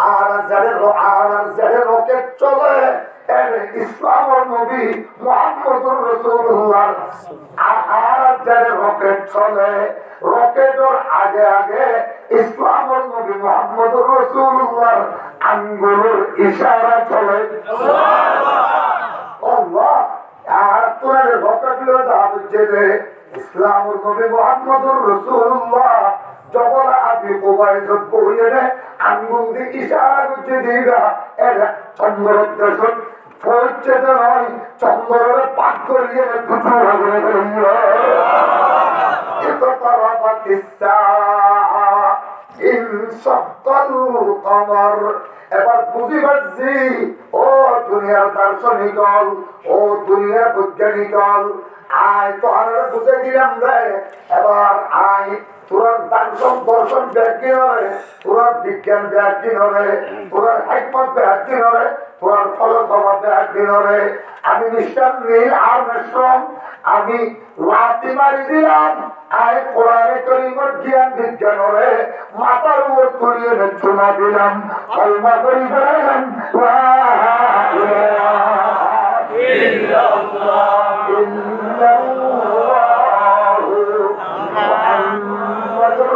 আর যারে রকেট চলে ইসলামের নবী মুহাম্মদুর রাসূলুল্লাহ আর যারে রকেট চলে রকেটের আগে আগে ইসলামের নবী মুহাম্মদুর রাসূলুল্লাহ আঙ্গুলের ইশারা চলে আল্লাহ আর তোর রকেট লয়ে যাচ্ছে রে ইসলামের নবী মুহাম্মদুর রাসূলুল্লাহ জবল আবি কুবাইস বইয়ে আঙ্গুল দিয়ে ইশারা করছে দিবা এরা চন্দ্র দর্শন হচ্ছে তো নয় চন্দ্রের পাক করিয়ে দুটো এবার বুঝি পারছি ও দুনিয়ার দার্শনিক ও দুনিয়ার বৈজ্ঞানিক আয় তো আমরা বুঝে দিলাম রে এবার আয় তোর দর্শন ব্যাখ্যা নয় তোর বিজ্ঞান ব্যাখ্যা নয় তোর হিকমত ব্যাখ্যা নয় তোর ফলসফা ব্যাখ্যা নয় আমি মিস্টার নীল আর্মস্ট্রং আমি লাথি মারি দিলাম আয় কোরআনে কারীমের জ্ঞান বিজ্ঞান রে মাথার উপর তুলিয়ে চুমা দিলাম কলমা করি বললাম লা ইলাহা ইল্লাল্লাহ ইল্লাল্লাহু মুহাম্মাদুর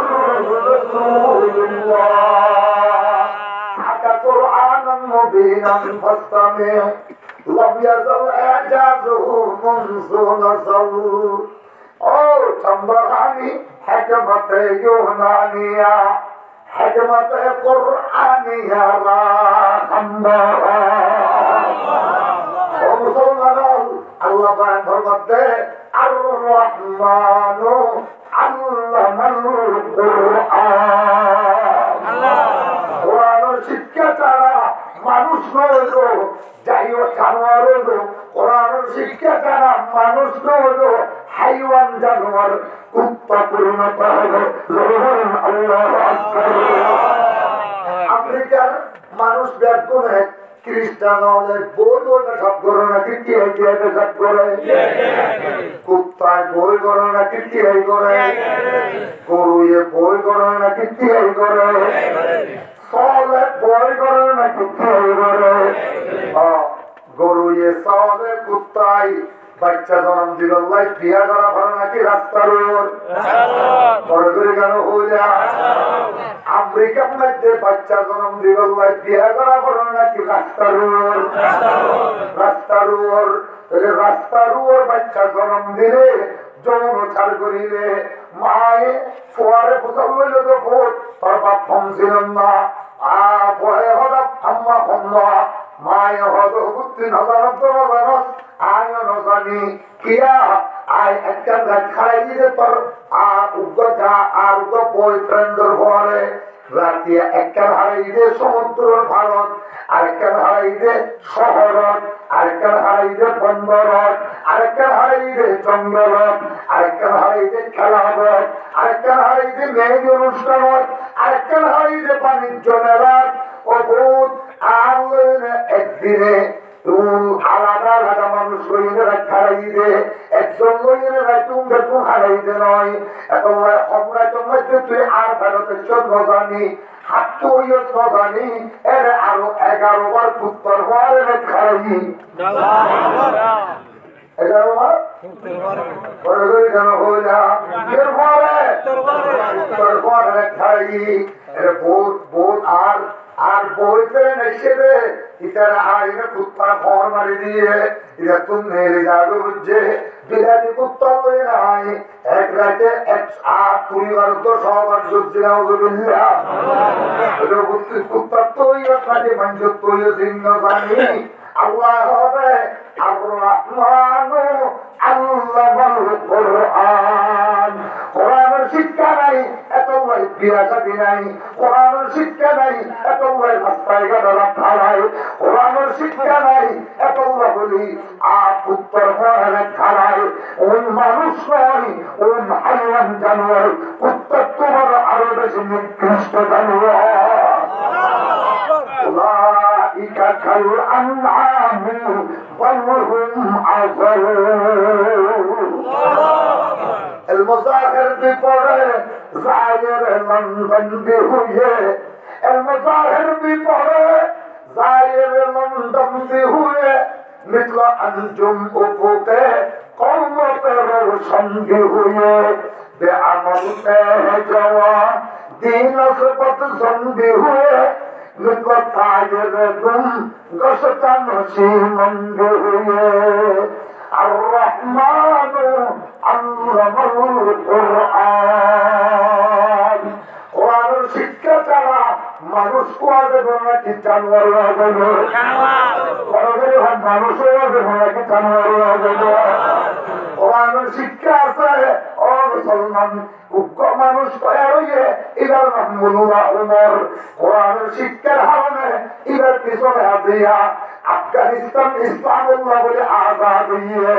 রাসূলুল্লাহ হাকা কুরআনান মুবিনান ফাসতামি' لم يزل إعجازه منذ نزل أو تنبغاني حكمة يونانية حكمة قرآنية راحمها ومسلمان الله بان فرمته الرحمن علم القرآن قرآن শিক্ষা ছাড়া মানুষ নইল যাই হোক জানোয়ার হলো কোরআন শিক্ষা ছাড়া মানুষ নইল হাইওয়ান জানোয়ার কুত্তা পরিণত হলো আল্লাহু আকবার আমেরিকার মানুষ ব্যাকুনে খ্রিস্টান হলে বই সব করে নাকি কি সব করে কুত্তায় বই করে নাকি কি করে গরুয়ে বই করে নাকি কি করে সলে বই করে নাকি করে গরুয়ে সলে কুত্তাই বাচ্চা জন্ম দিল বিয়া করা ভালো নাকি রাস্তার বড় করে কেন হইয়া আমেরিকার মধ্যে বাচ্চা জন্ম দিল বিয়া করা ভালো নাকি রাস্তার রাস্তার বাচ্চা জন্ম দিলে যৌন ছাড় করিলে মায়ে ফোয়ারে ফসল লইল তো ভোট তোর বাপ ফোন ছিলেন না পরে হঠাৎ আম্মা ফোন না মায়ে হতো ৩,০০০ আয় নজানি কিয়া আয় একটা খাই দিলে তোর উগ্রতা আর বয়ফ্রেন্ডের ঘরে রাতে একটা হারাই দে সমুদ্রের ভারত আরেকটা হারাই দে শহরত আরেকটা হারাই দে বন্দরত আরেকটা হারাই দে জঙ্গলত আরেকটা হারাই দে খেলাবত আরেকটা হারাই দে মেহেদি অনুষ্ঠানত আরেকটা হারাই দে বাণিজ্য মেলাত ও ভূত আর একদিনে আলাদা আলাদা মানুষ হারাই দে একজন বেতন হারাই দে নয় এত মধ্যে তুই আর ভারতের জন্য জানি হাত জানি এর আরো 11 বার উত্তর হওয়ার খারাই 11 বার কেন হয়ে যা খারাই বোধ আর বলতে নেশে ইতারা আইনে কুত্তা খর মারি দিয়ে এটা তুমি মেরে যাবে বুঝছে বিলাতি কুত্তা লই নাই এক রাতে পরিবার তো সবার সবজিরাও কুত্তা তৈরি কাজে মানুষ তৈরি চিহ্ন জানি আল্লাহ হবে আর-রহমানু আল্লামাল কুরআন কোরআনের শিক্ষা নাই এত বড় বিরাসাতি নাই কোরআনের শিক্ষা নাই এত বড় রাস্তায় রাখা নাই কোরআনের শিক্ষা নাই এত বড় বলি উত্তর হওয়ার খারাই ওই মানুষ নয় ওই হাইওয়ান জানোয়ার কুত্তা তোমার আরো বেশি নিকৃষ্ট জানোয়ার أولئك كالأنعام بل هم أضل المظاهر بپڑے ظاہر لندن بھی ہوئے المظاہر بپڑے ظاہر لندن بھی ہوئے مثل انجم افق قوم پر روشن بھی ہوئے بے عمل پہ جوا دین سبت زن بھی ہوئے مثل تاجر تم گشتا نشیمن بھی ہوئے الرحمن علم القرآن কোরআনের শিক্ষা ছাড়া মানুষ কোয়াজে না কি জানোয়ার মানুষ নাকি জানোয়ার কোরআনের শিক্ষা আছে ও মুসলমান উগ্র মানুষ তৈরি হইয়ে এবার নাম মুল্লা উমর কোরআনের শিক্ষার কারণে এবার পিছনে আসিয়া আফগানিস্তান ইসলামুল্লাহ বলে আজাদ হইয়ে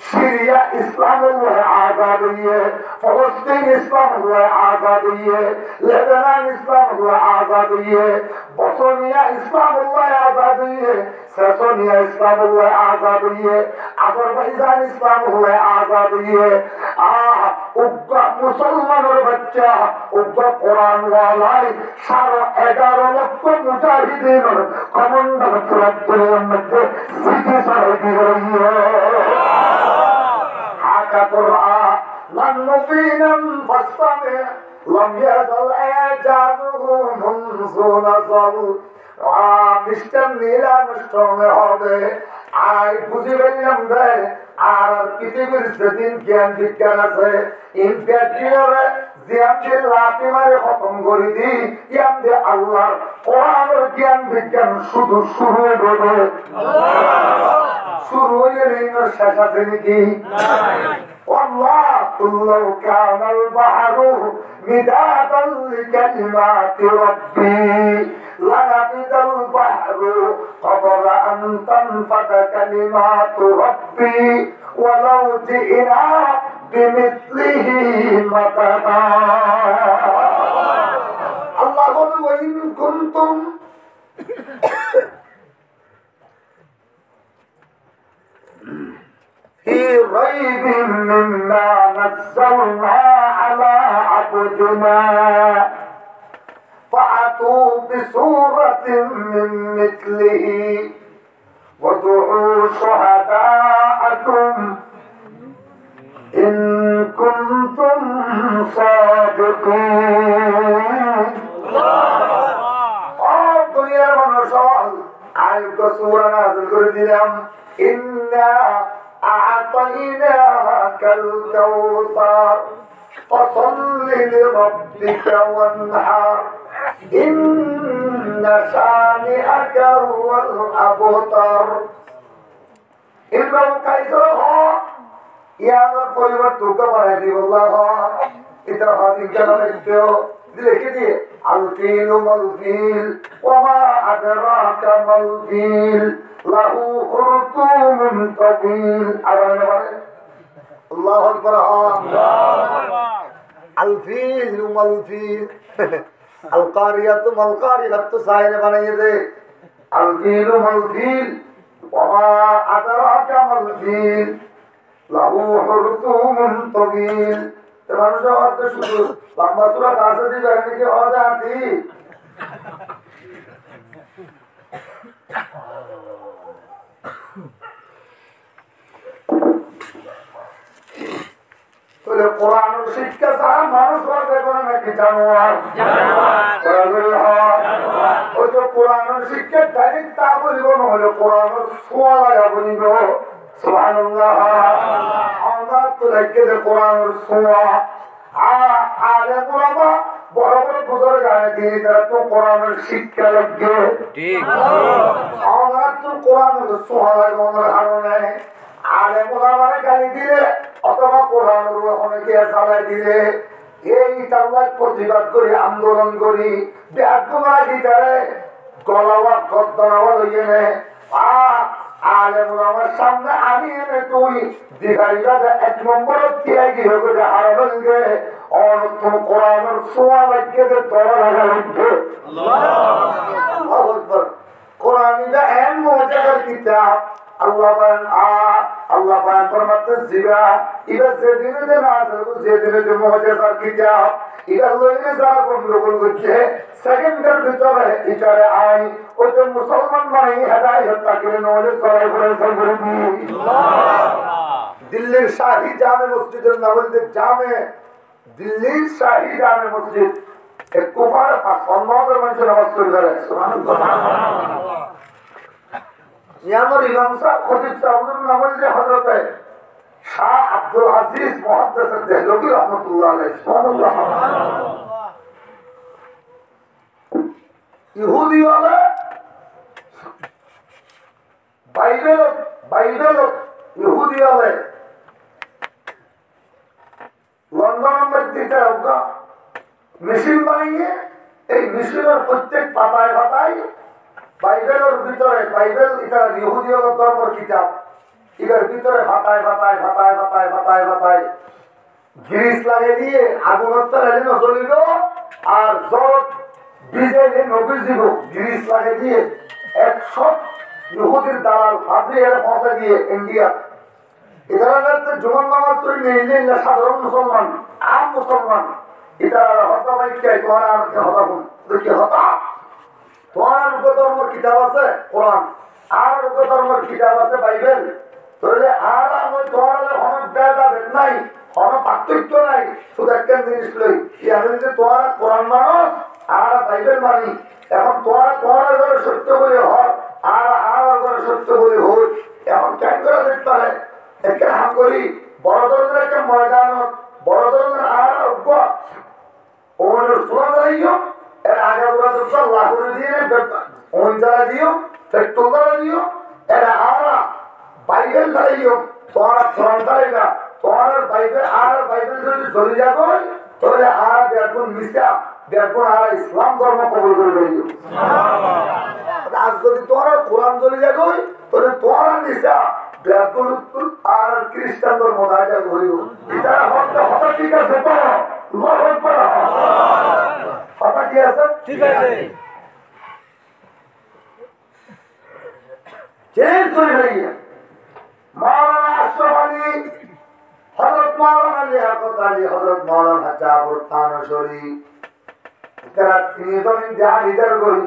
সিরিয়া ইসলামুল্লাহ আজাদ হইয়ে ফলস্তিন ইসলামুল্লাহ আজাদ হইয়ে লেবানন ইসলামুল্লাহ আজাদ হইয়ে বসনিয়া ইসলামুল্লাহ আজাদ হইয়ে সেসনিয়া ইসলামুল্লাহ আজাদ হইয়ে আজারবাইজান ইসলামুল্লাহ আজাদ হইয়ে উগ্র মুসলমানের বাচ্চা উগ্র কোরআনওয়ালাই 11.5 লক্ষ মুজাহিদিনের কমান্ডার পুরাত্তরের মধ্যে সিটি সরাই দিয়ে হাকা কোরআন লান মুবিনান ফাসতামি লাম ইয়াজাল আয়াজাহু মুনযু নাযাল মিস্টার নীল আর্মস্ট্রং হবে আই বুঝি বললাম দেয় আর পৃথিবীর যেদিন জ্ঞান বিজ্ঞান আছে ইনফ্যাক্টরে জিয়ামকে লাঠি মারে খতম করে দিই ইয়ামদে আল্লাহর কোরআনের জ্ঞান বিজ্ঞান শুধু শুরু হবে শুরু হয়ে শেষ আছে নাকি والله لو كان البحر مدادا لكلمات ربي لنفد البحر قبل أن تنفد كلمات ربي ولو جئنا بمثله مددا الله قال وإن كنتم في ريب مما نزلنا على عبدنا فأتوا بسورة من مثله وادعوا شهداءكم إن كنتم صادقين দুনিয়ার মানুষ আয়ুকে সূরা নাযিল করে দিলাম ইন্না أعطيناك الكوثر فصل لربك وانحر إن شانئك هو الأبتر ইমরান কাইসর হ ইয়ার পরিবার তোকে বানাই দিব আল্লাহ এটা হাদিস জানা কেউ লিখে দিয়ে আল ফিল মাল ফিল ওয়া মা আদরাকা মাল ফিল লাহু খুরতুমুন তাবিল আল্লাহু আকবার আল ফিল মাল ফিল আল কারিয়াতু মাল কারিয়াতু সাইরে বানাইয়ে দে আল ফিল মাল ফিল ওয়া মা আদরাকা মাল ফিল লাহু খুরতুমুন তাবিল মানুষ অর্থ শুধু লম্বা চূড়া গাছে দিবে নাকি অজাতি কোরআনের শিক্ষা ছাড়া মানুষ হতে পারে নাকি জানোয়ার ওই তো কোরআনের শিক্ষা ডাইরেক্ট তা বলিব নহলে কোরআনের ছোঁয়া লাগা বলিব সুবহানাল্লাহ আমরা তো লাগে যে কোরআনের ছোঁয়া আলে পুরাবা বড় বড় বুজুর্গ গানে দিয়ে তারা তো কোরআনের শিক্ষা লাগবে ঠিক আমরা তো কোরআনের ছোঁয়া লাগে আমাদের কারণে আলে পুরাবারে গালি দিলে অথবা কোরআনের অনেকে চালাই দিলে এই তাল্লাক প্রতিবাদ করি আন্দোলন করি ব্যাগরা গিটারে গলাওয়া গদ্দনাওয়া লইয়ে নে আলেমুল আমার সামনে আমি এনে তুই দিঘারিরা 1 নম্বর তিয়াগি হয়ে গেছে হারাবেনগে অনর্থম কোরআনের ছোঁয়া লাগিয়ে যে তরা লাগা লাগবে কোরআনিটা এমন মজাদার কিতাব আল্লাহ বয়ান ফরমাতে জিবা ইবা যেদিনে যে না আছে যেদিনে যে মজাদার কিতাব ইবা লইলে যারা গন্ডগোল করছে সেকেন্ডের ভিতরে ইটারে আই ওতে মুসলমান মানে হেদায়েত তাকে নলে চলাই করে করে দিল্লির শাহী জামে মসজিদের নাম হচ্ছে জামে দিল্লির শাহী জামে মসজিদ এক কুফার সম্মানের মানুষের নামাজ পড়ে করে সুবহানাল্লাহ ইয়ামর ইমাম সাহেব খতিব সাহেবের নাম হচ্ছে হযরত শাহ আব্দুল আজিজ মুহাদ্দিস দেহলভী রাহমাতুল্লাহ আলাইহি সুবহানাল্লাহ ইহুদি হলে বাইবেলত ইহুদি হলে লন্ডনের মধ্যে মেশিন বানিয়ে এই মেশিনের প্রত্যেক পাতায় পাতায় বাইবেলের ভিতরে বাইবেল এটা ইহুদি হল ধর্মের কিতাব এটার ভিতরে পাতায় পাতায় পাতায় পাতায় পাতায় পাতায় গ্রিস লাগিয়ে দিয়ে আগুনের তলে চলিব আর জল ভিজে নবীজিব গ্রিস লাগিয়ে দিয়ে 100 ইহুদির দালাল ফাবরি এর পৌঁছে দিয়ে ইন্ডিয়া এদের জুমান নামাজ পড়ে নিয়ে সাধারণ মুসলমান আম মুসলমান এটার হত্যা বাইকায় তোমার আর হতা কি হতা তোমার ধর্মের কিতাব আছে কোরআন আর ধর্মের কিতাব আছে বাইবেল তাহলে আর আমার তোমার অনেক ভেদাভেদ নাই অনেক পার্থক্য নাই শুধু একটা জিনিস লই আমি যদি তোমার কোরআন মানুষ আর বাইবেল মানি এখন তোমার ঘরে সত্য বলে হয় আর ঘরে সত্য বলে হই এখন কেন করে দেখতে পারে একটা হাম করি বড় ধরনের একটা ময়দান বড় ধরনের আর অজ্ঞ ওখানে শোনা দাঁড়াইও এর আগে ওরা তো লাহোরে দিয়ে অঞ্চলা দিও পেট্রোল দ্বারা দিও এরা আরা বাইবেল দাঁড়াইও তোমার কোরআন দাঁড়াইবা তোমার বাইবেল আর বাইবেল যদি চলে যাবো তাহলে আর বেগুন মিশা বেগুন আর ইসলাম ধর্ম কবল করে দিও আর যদি তোমার কোরআন চলে যাবো তাহলে তোমার মিশা বেগুন আর খ্রিস্টান ধর্ম দাঁড়িয়ে ধরিব এটা হঠাৎ ঠিক আছে তো কথা কি আছে ঠিক আছে চেঞ্জ করে রইয়া মাওলানা আশরাফ আলী হযরত মাওলানা লিয়াকত আলী হযরত মাওলানা জাফর তানশরী তারা তিনজন জানিদার গই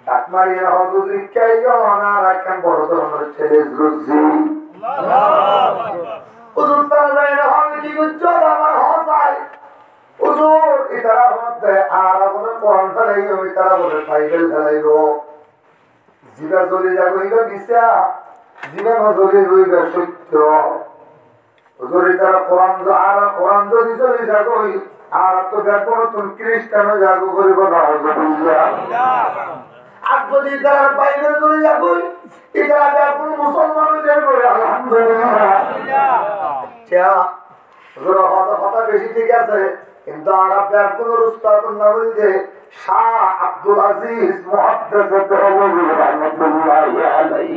ডাকমারিয়া হযরত কাইয়ো ওনার একখান বড় ধরনের ছেলে রুজি হুজুর তাআলা আমি কি করছো আমার হসাই হুজুর ইতারা মধ্যে আর আমাদের কোরআন ফেলাই আমি তারা বলে বাইবেল ফেলাইব জীবা চলে যাবো এটা মিশা জীবা নজরে রইবে সত্য হুজুর ইতারা কোরআন যদি চলে যাবো আর তো দেখো তুমি খ্রিস্টানও যাগো করিব না আর যদি তারা বাইবেল চলে যাবো ইতারা দেখো মুসলমান যাবো আলহামদুলিল্লাহ কথা বেশি ঠিক আছে কিন্তু আরবের কোন উস্তাদের নাম হইছে শাহ আব্দুল আজিজ মুহাদ্দিস রাহমাতুল্লাহি আলাইহি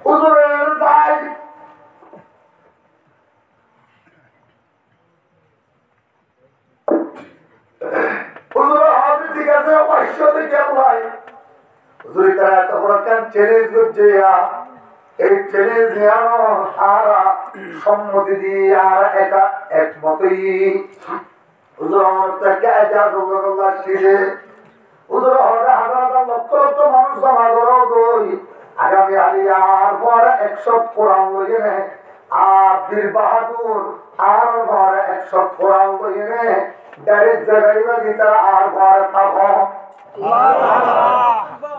হুজুরের ভাই হুজুর হাতে ঠিক আছে অবশ্যই কেমন হয় হুজুর তারা এত বড় কেন চ্যালেঞ্জ করছে এই চ্যালেঞ্জ জানো আর সম্মতি দিয়ে আর একা একমতই হুজুর আমার থেকে আল্লাহ শিখে হুজুর হাজার লক্ষ লক্ষ মানুষ জমা করো গই আগামী আলিয়ার পর 100 কোরআন লইয়ে নে আর বীর বাহাদুর আর পর 100 কোরআন লইয়ে নে ডাইরেক্ট জায়গায় গীতা আর পর থাকো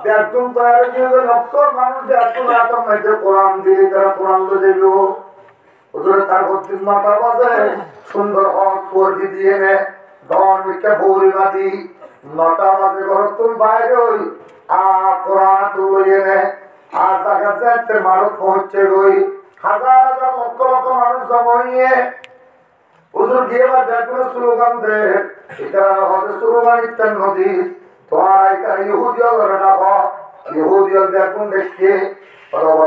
বেতন তৈরি করে লক্ষ মানুষ বেতন আতম মধ্যে কোরআন দিয়ে তারা কোরআন দেব হুজুর তার 9টা বাজে সুন্দর হজ দিয়ে নে ধন মিথ্যা পরিবাদী 9টা বাজে ঘর তুমি বাইরে হই কোরআন লইয়ে নে আর জায়গা যাতে মানুষ পৌঁছে গই হাজার হাজার লক্ষ লক্ষ মানুষ জমাইয়ে হুজুর গিয়ে বা বেতনের স্লোগান দে এটা হবে স্লোগান ইত্যাদি নদী তোমার এখানে ইহুদিও ধরে রাখো ইহুদিও বেতন দেখছে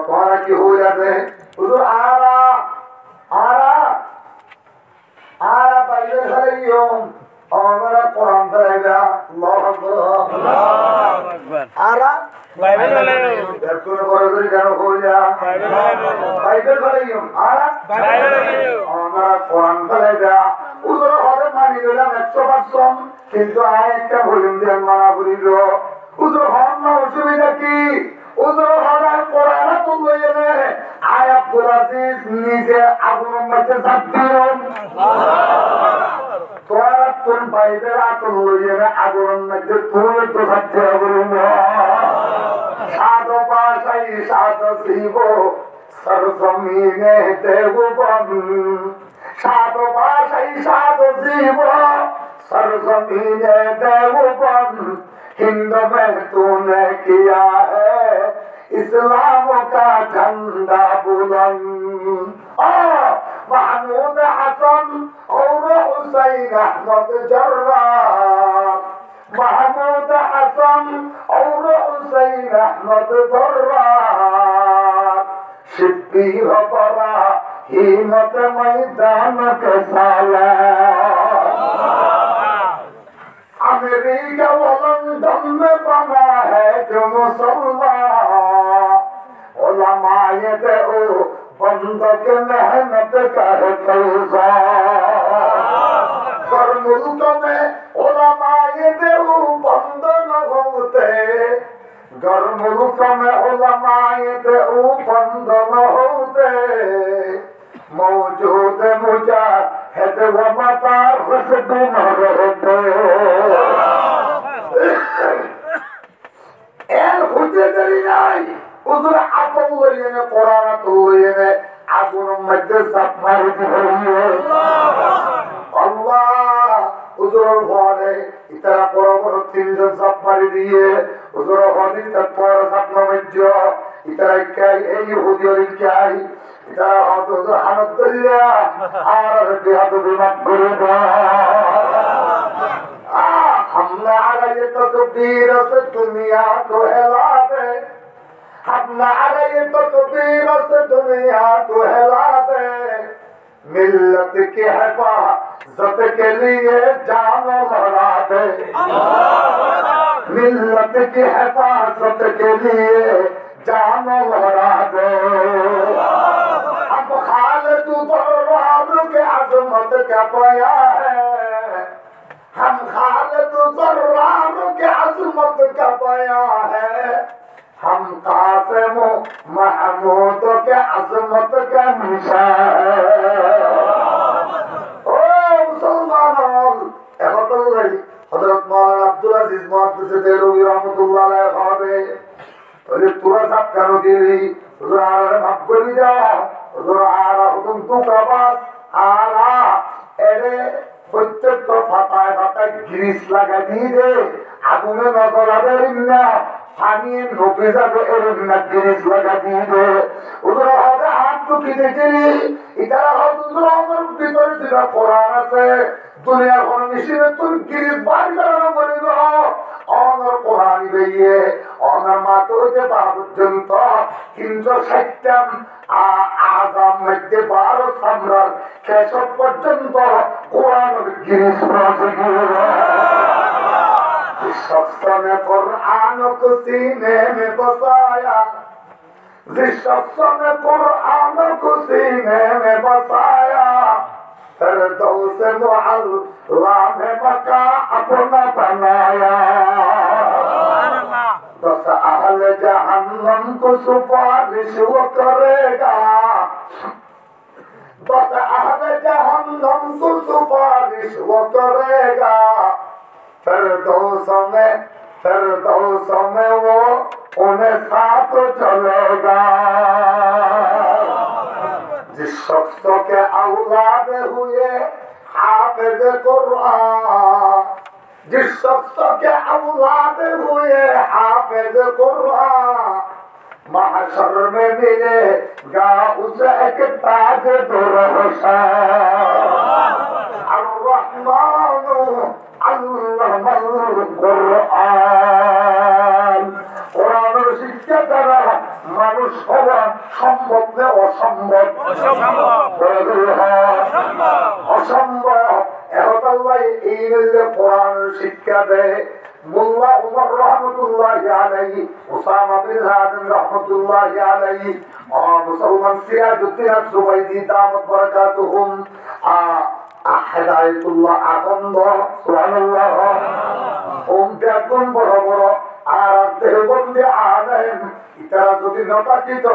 তোমার কি হয়ে যাবে হুজুর আরা বাইরে ফেলাইও আমরা কোরআন ফেলাইবা আল্লাহু আকবার আরা বাইবেল ফেলাইও বেতন বড় করে কেন কইলা বাইবেল ফেলাইও আরা বাইবেল ফেলাইও আমরা কোরআন ফেলাইবা হুজুর হবে মানি নিলাম 100% কিন্তু আরেকটা ভলিউম দিয়ে মানা করিল হুজুর হন না অসুবিধা কি হুজুর হঠাৎ কোরআন তো লইয়ে নে আয় আব্দুল আজিজ নিজে আগুনের মধ্যে ঝাঁপ দিলেন তোর বাইবেল আগুন লইয়ে নে আগুনের মধ্যে তুই তো ঝাঁপতে হবে সাত পাশাই সাত শিব সরজমিনে দেববন সাত পাশাই সাত শিব সরজমিনে দেববন हिंद में तूने किया है इस्लाम का झंडा बुलंद। महमूद हसन और हुसैन अहमद जर्रार, महमूद हसन और हुसैन अहमद जर्रार, शिब्बीर बरा हिम्मत मैदान के सालार। अमेरिका व लंदन में बना है जो मुसलमान, उलमाए दे ओ बंद के मेहनत कर पैसा। पर मुल्क में उलमाए दे ओ बंद न होते, गर मुल्क में उलमाए दे ओ बंद न होते, मौजूद मुजाहिद व मदारिस भी न रहते। এর খুঁজে দেরি নাই, হুজুর আপন লইয়ে কোরআন লইয়ে আগুনের মধ্যে সাপ মারি দিয়ে আল্লাহ হুজুরের ঘরে ইতারা বড় তিনজন সাপ মারি দিয়ে হুজুরের হদিন তারপর সাপ নামেজ ইতারা কাই এই হুজুর কাই ইতারা হুজুর হানত দরিয়া আর বিহাদ বিমাত করে हमने आगे तो कबीर से दुनिया को हिला दे, हमने आगे तो कबीर से दुनिया को हिला दे, मिल्लत की हिफाजत के लिए जान लड़ा दे, मिल्लत की हिफाजत के लिए जान लड़ा दे। अब खालिद दर्रार के अजमत का बया है, हम खालिद दर्रार के अजमत का बया है, हम कासिम महमूद के अजमत का निशान है। ओ मुसलमानों, हजरत मौलाना अब्दुल अजीज मुहद्दिस देहलवी रहमतुल्लाह अलैह कहते बोले तुरा साहब केन दिली हुजूर आरे माफ করে দাও हुजूर आरा हुकुम तू काबास आरा এরে প্রত্যেক ফাটায় ফাটায় গ্রিস লাগা দিয়ে আগুনে নজরাদের না পানি নবী যাবে এর না গ্রিস লাগা দিয়ে হুজুর হবে হাত টুকি দেখি এটা হুজুর আমার ভিতরে যেটা কোরআন আছে দুনিয়ার কোন মিশনে তুই গ্রিস বার করানো বলে দাও অনর কোরআন দিয়ে অনর মাতোতে পর্যন্ত 360টা আযাম মধ্যে 12 সম্রাট কেশব পর্যন্ত কোরআনের গ্রিস প্রসঙ্গে शख्स ने कुरान को सीने में बसाया, जिस शख्स ने कुरान को सीने में बसाया, फिरदौस मुअल्ला में मका अपना बनाया। बस अहले जहन्नम को सुपारिश वो करेगा, बस अहले जहन्नम को सुपारिश वो करेगा। फिरदौस में वो उन्हें साथ चलेगा। जिस शख्स के औलाद हुए हाफिज कुरान, जिस शख्स के औलाद हुए हाफिज कुरान, महशर में मिलेगा उसे एक ताज दुर्रहशान। अर्रहमान अल्लाहुल कुरान, কোরআনের শিক্ষা দ্বারা মানুষ হওয়া সম্ভব না অসম্ভব, অসম্ভব। এখন আল্লাহ এই নিলে কোরআনের শিক্ষা দেয়। মোল্লা উমর রহমতুল্লাহি আলাইহি, উসামা বিন লাদেন রহমতুল্লাহি আলাইহি, মুসলমান সিরাজউদ্দিন আস-সুবাইদি দামাত বারাকাতুহুম, হেদায়েতুল্লাহ আকন্দ সুবহানাল্লাহ, দেখুন বড় বড় আর দেহবন্দি আলেম ইতারা যদি নতাকিত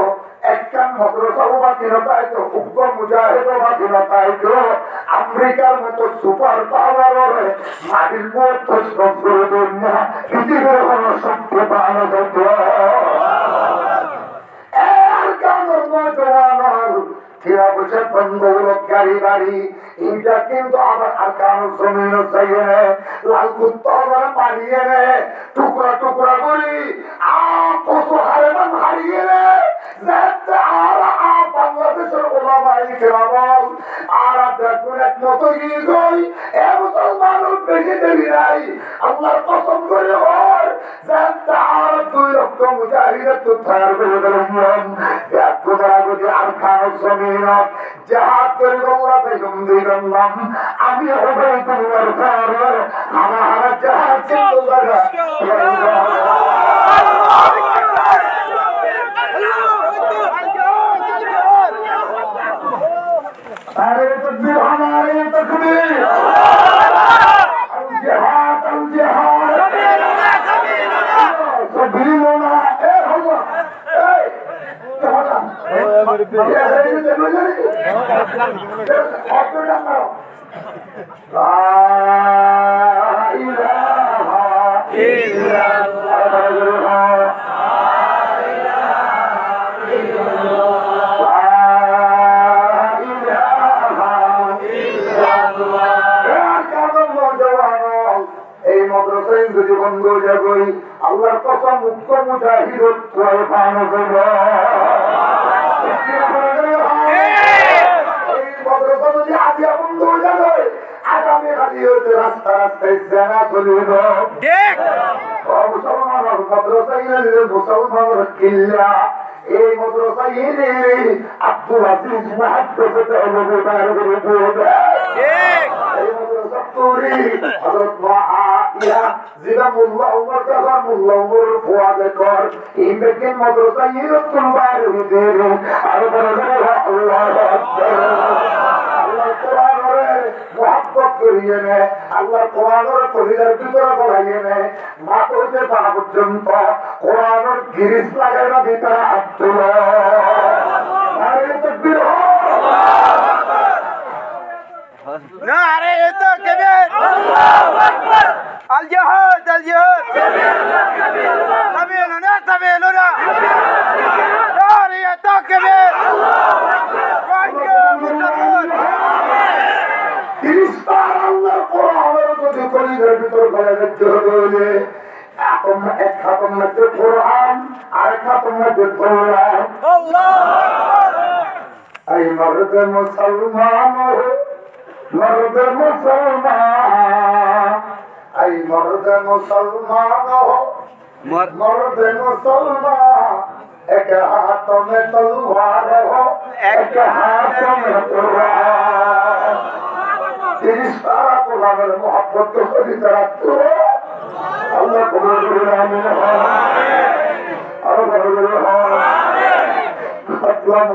একখান মাদ্রাসাও বাকি নতাইতো, উগ্র মুজাহিদও বাকি নতাইতো, আমেরিকার মতো সুপার পাওয়ারের মাটির মতো করে দেন না পৃথিবীর কোন শক্তি পাওয়া যেত। এর কারণ নজওয়ান ঠিয়া বসে বন্ধুগুলোক গাড়ি বাড়ি ইটা কিন্তু আমার আর কারণ জমিন চাইয়ে লাল কুত্তা পানিয়ে টুকু কি কই এ মুসলমান বেশি দেরি নাই আল্লাহর কসম করে ওর জানতা আর 2 লক্ষ মুজাহিদের তো তৈরি করে দিলাম একটু বাগদি আর খান জমিন জিহাদ করে আল্লাহকে দিলাম আমি হবে তোমার পর আমার জিহাদ কিন্তু জায়গা अरे तकबीर हमारे तकबीर जिहाद सबीलुना ए अल्लाह ए ला इलाहा इल्लल्लाह যদি বন্ধ যাবই আল্লাহর কসম মুক্ত মুজাহিদ এই মাদ্রাসা যদি আজিয়া বন্ধ যাবে আগামী খালি হইতে রাস্তা রাস্তায় জানা চলিব মুসলমান মাদ্রাসা মুসলমানের কিল্লা এই মাদ্রাসা আব্দুল আজিজ মুহাদ্দিস এই মাদ্রাসা তুরি হযরত মাআইয়া জিলামুল্লাহ উমর দাদা মুল্লাহ উমর ফুয়াদ কর এই বেকে মাদ্রাসা ইরতুল বাইরে আর বড় আল্লাহু আকবার আল্লাহ কোরআনে মুহাব্বত করিয়ে নে আল্লাহ কোরআনের কলিজার ভিতরে বলাইয়ে নে মাথা হইতে পা পর্যন্ত কোরআনের গিরিশ লাগাইবা ভিতরে আব্দুল্লাহ আরে তাকবীর নারে তাকবীর আল্লাহু আকবার আল জিহাদ সাবিলুনা সাবিলুনা নারে তাকবীর আল্লাহু আকবার মুসলমান তিরিশবার আল্লাহর কোরআনের যদি কলিজার ভিতর গলা দিতে হবে এখন এক খাতম মধ্যে কোরআন আর খাতম মধ্যে কোরআন আল্লাহ এই মর্দ মুসলমান मर्द मुसलमान आई मर्द मुसलमान हो मर्द मुसलमान एक हाथ में तलवार हो एक हाथ में कुरान तीस तारा कुरान मोहब्बत को कभी तरह तो अल्लाह कबूल करे और कबूल मतलब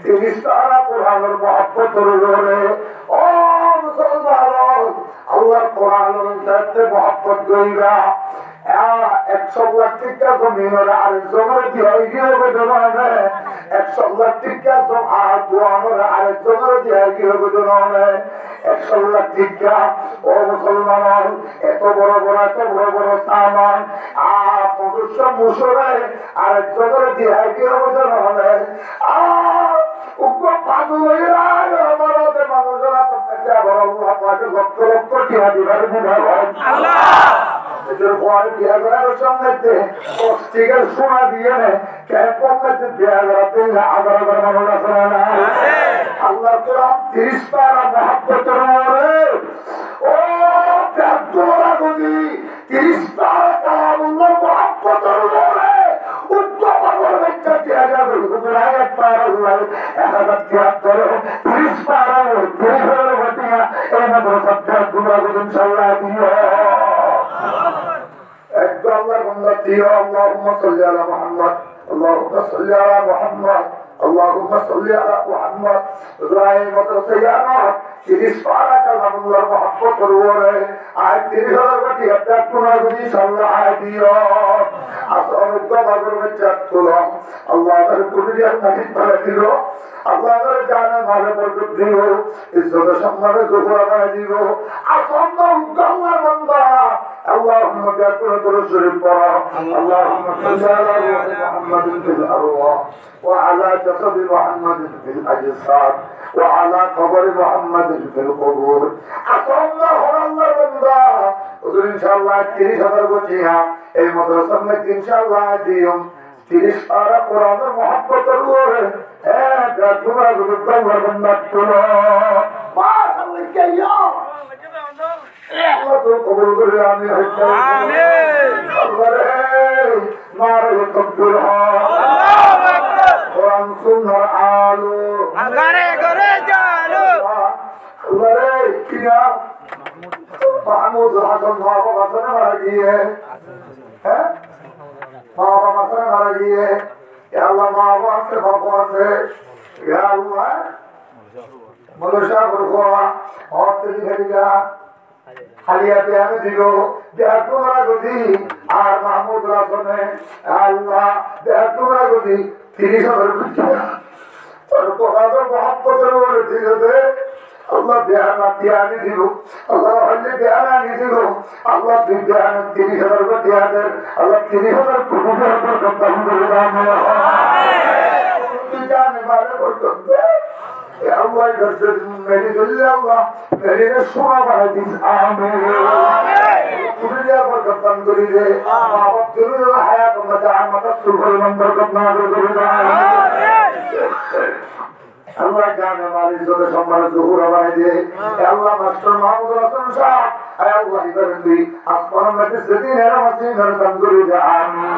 तीस तारा कुरान मोहब्बत करे ओ मुसलमान अल्लाह कुरान से मोहब्बत करेगा 100 लाख টিকা জমিন আর জমির দিয়াই হবে জমানে 100 লাখ টিকা জম আর দুয়ানোর আর জমির দিয়াই হবে জমানে 100 লাখ টিকা ও মুসলমান এত বড় বড় সামান আর পবিত্র মুশরে আর জমির দিয়াই হবে জমানে উগ্র পাগলেরা আমাদের মানুষরা তো পেছে বড় আল্লাহ পাকে লক্ষ লক্ষ টিয়া দিবার বিধান আল্লাহ এদের পরে বিয়া করার সঙ্গে কষ্টিকের সোনা দিয়ে নে কেমন বিয়া করাতে আবার মানুষ আছে না আল্লাহ কোরআন 30 পারা মহব্বতের মরে ও প্রার্থনা করি 30 পারা কালামুল্লাহ মহব্বতের মরে উত্তমর বাচ্চা দিয়া যাবে হুজুরায়ে পারা আল্লাহ 1073 30 পারা 30 বটিয়া এই মাদ্রাসা গুনাহ ইনশাআল্লাহ দিও الله بندتي اللهم صل على محمد اللهم صل على محمد اللهم صل على محمد إبراهيم وتسيانا شريف بارك الله محبت الوره آج تیری بٹی ابدا کنا گنی صلی عادیو اسلام کا بغیر میں چتلو اللہ در کلیہ نہیں پھلدیو اللہ در جانا مارے برکت دیو عزت شمار زہرا بنا دیو اسلام کا اللہ بندہ اللهم بارك شريف اللهم صل على محمد في الارواح وعلى جسد محمد في الاجساد وعلى قبر محمد في القبور اسلام الله بندہ حضور انشاءاللہ 30000 بچیاں اے مدرسہ میں انشاءاللہ دیوم 30 পারা কোরআনের মহব্বতের উপরে তোমরা গুরুত্ব তুলো মাশাআল্লাহ কে ইয়া আল্লাহ তো কবুল করে আমি আমিন আল্লাহ রে নারে তাকবীর আল্লাহু আকবার কোরআন সুন্নাহর আলো ঘরে ঘরে জানো আল্লাহ রে কিয়া মাহমুদ হাসান বাবা হাসান মারা গিয়ে হ্যাঁ বাবা হাসান মারা গিয়ে আল্লাহ মা বাবা আছে বাবা আছে আল্লাহ মলসা বরগোয়া और तेरी घरिया हालिया प्यार दिलो प्यार तुम्हारा गति और महमूद रासने अल्लाह प्यार तुम्हारा गति 30 हजार रुपया और कोहादर मोहब्बत और दिलो दे अल्लाह प्यार ना प्यार नहीं दिलो अल्लाह हल्ले प्यार नहीं दिलो अल्लाह प्यार 30 हजार रुपया दे अल्लाह 30 हजार रुपया पर करता हूँ आमीन जाने वाले को दे Allah gösterdim beni dille Allah beni de şuna bahediz amin Kuriliye barkattan gülüyle Mahbub gülüyle hayatımda cahamata sulhulman barkatna gülüyle Allah জানে মালিক যত সম্মান জহুর বানাই দে আল্লাহ মাস্টার মাহমুদ হাসান সাহেব আয় আল্লাহ ইবাদত তুই আসমানের মধ্যে সেদিন এরা মাসিন ঘর কাম করে দে আমিন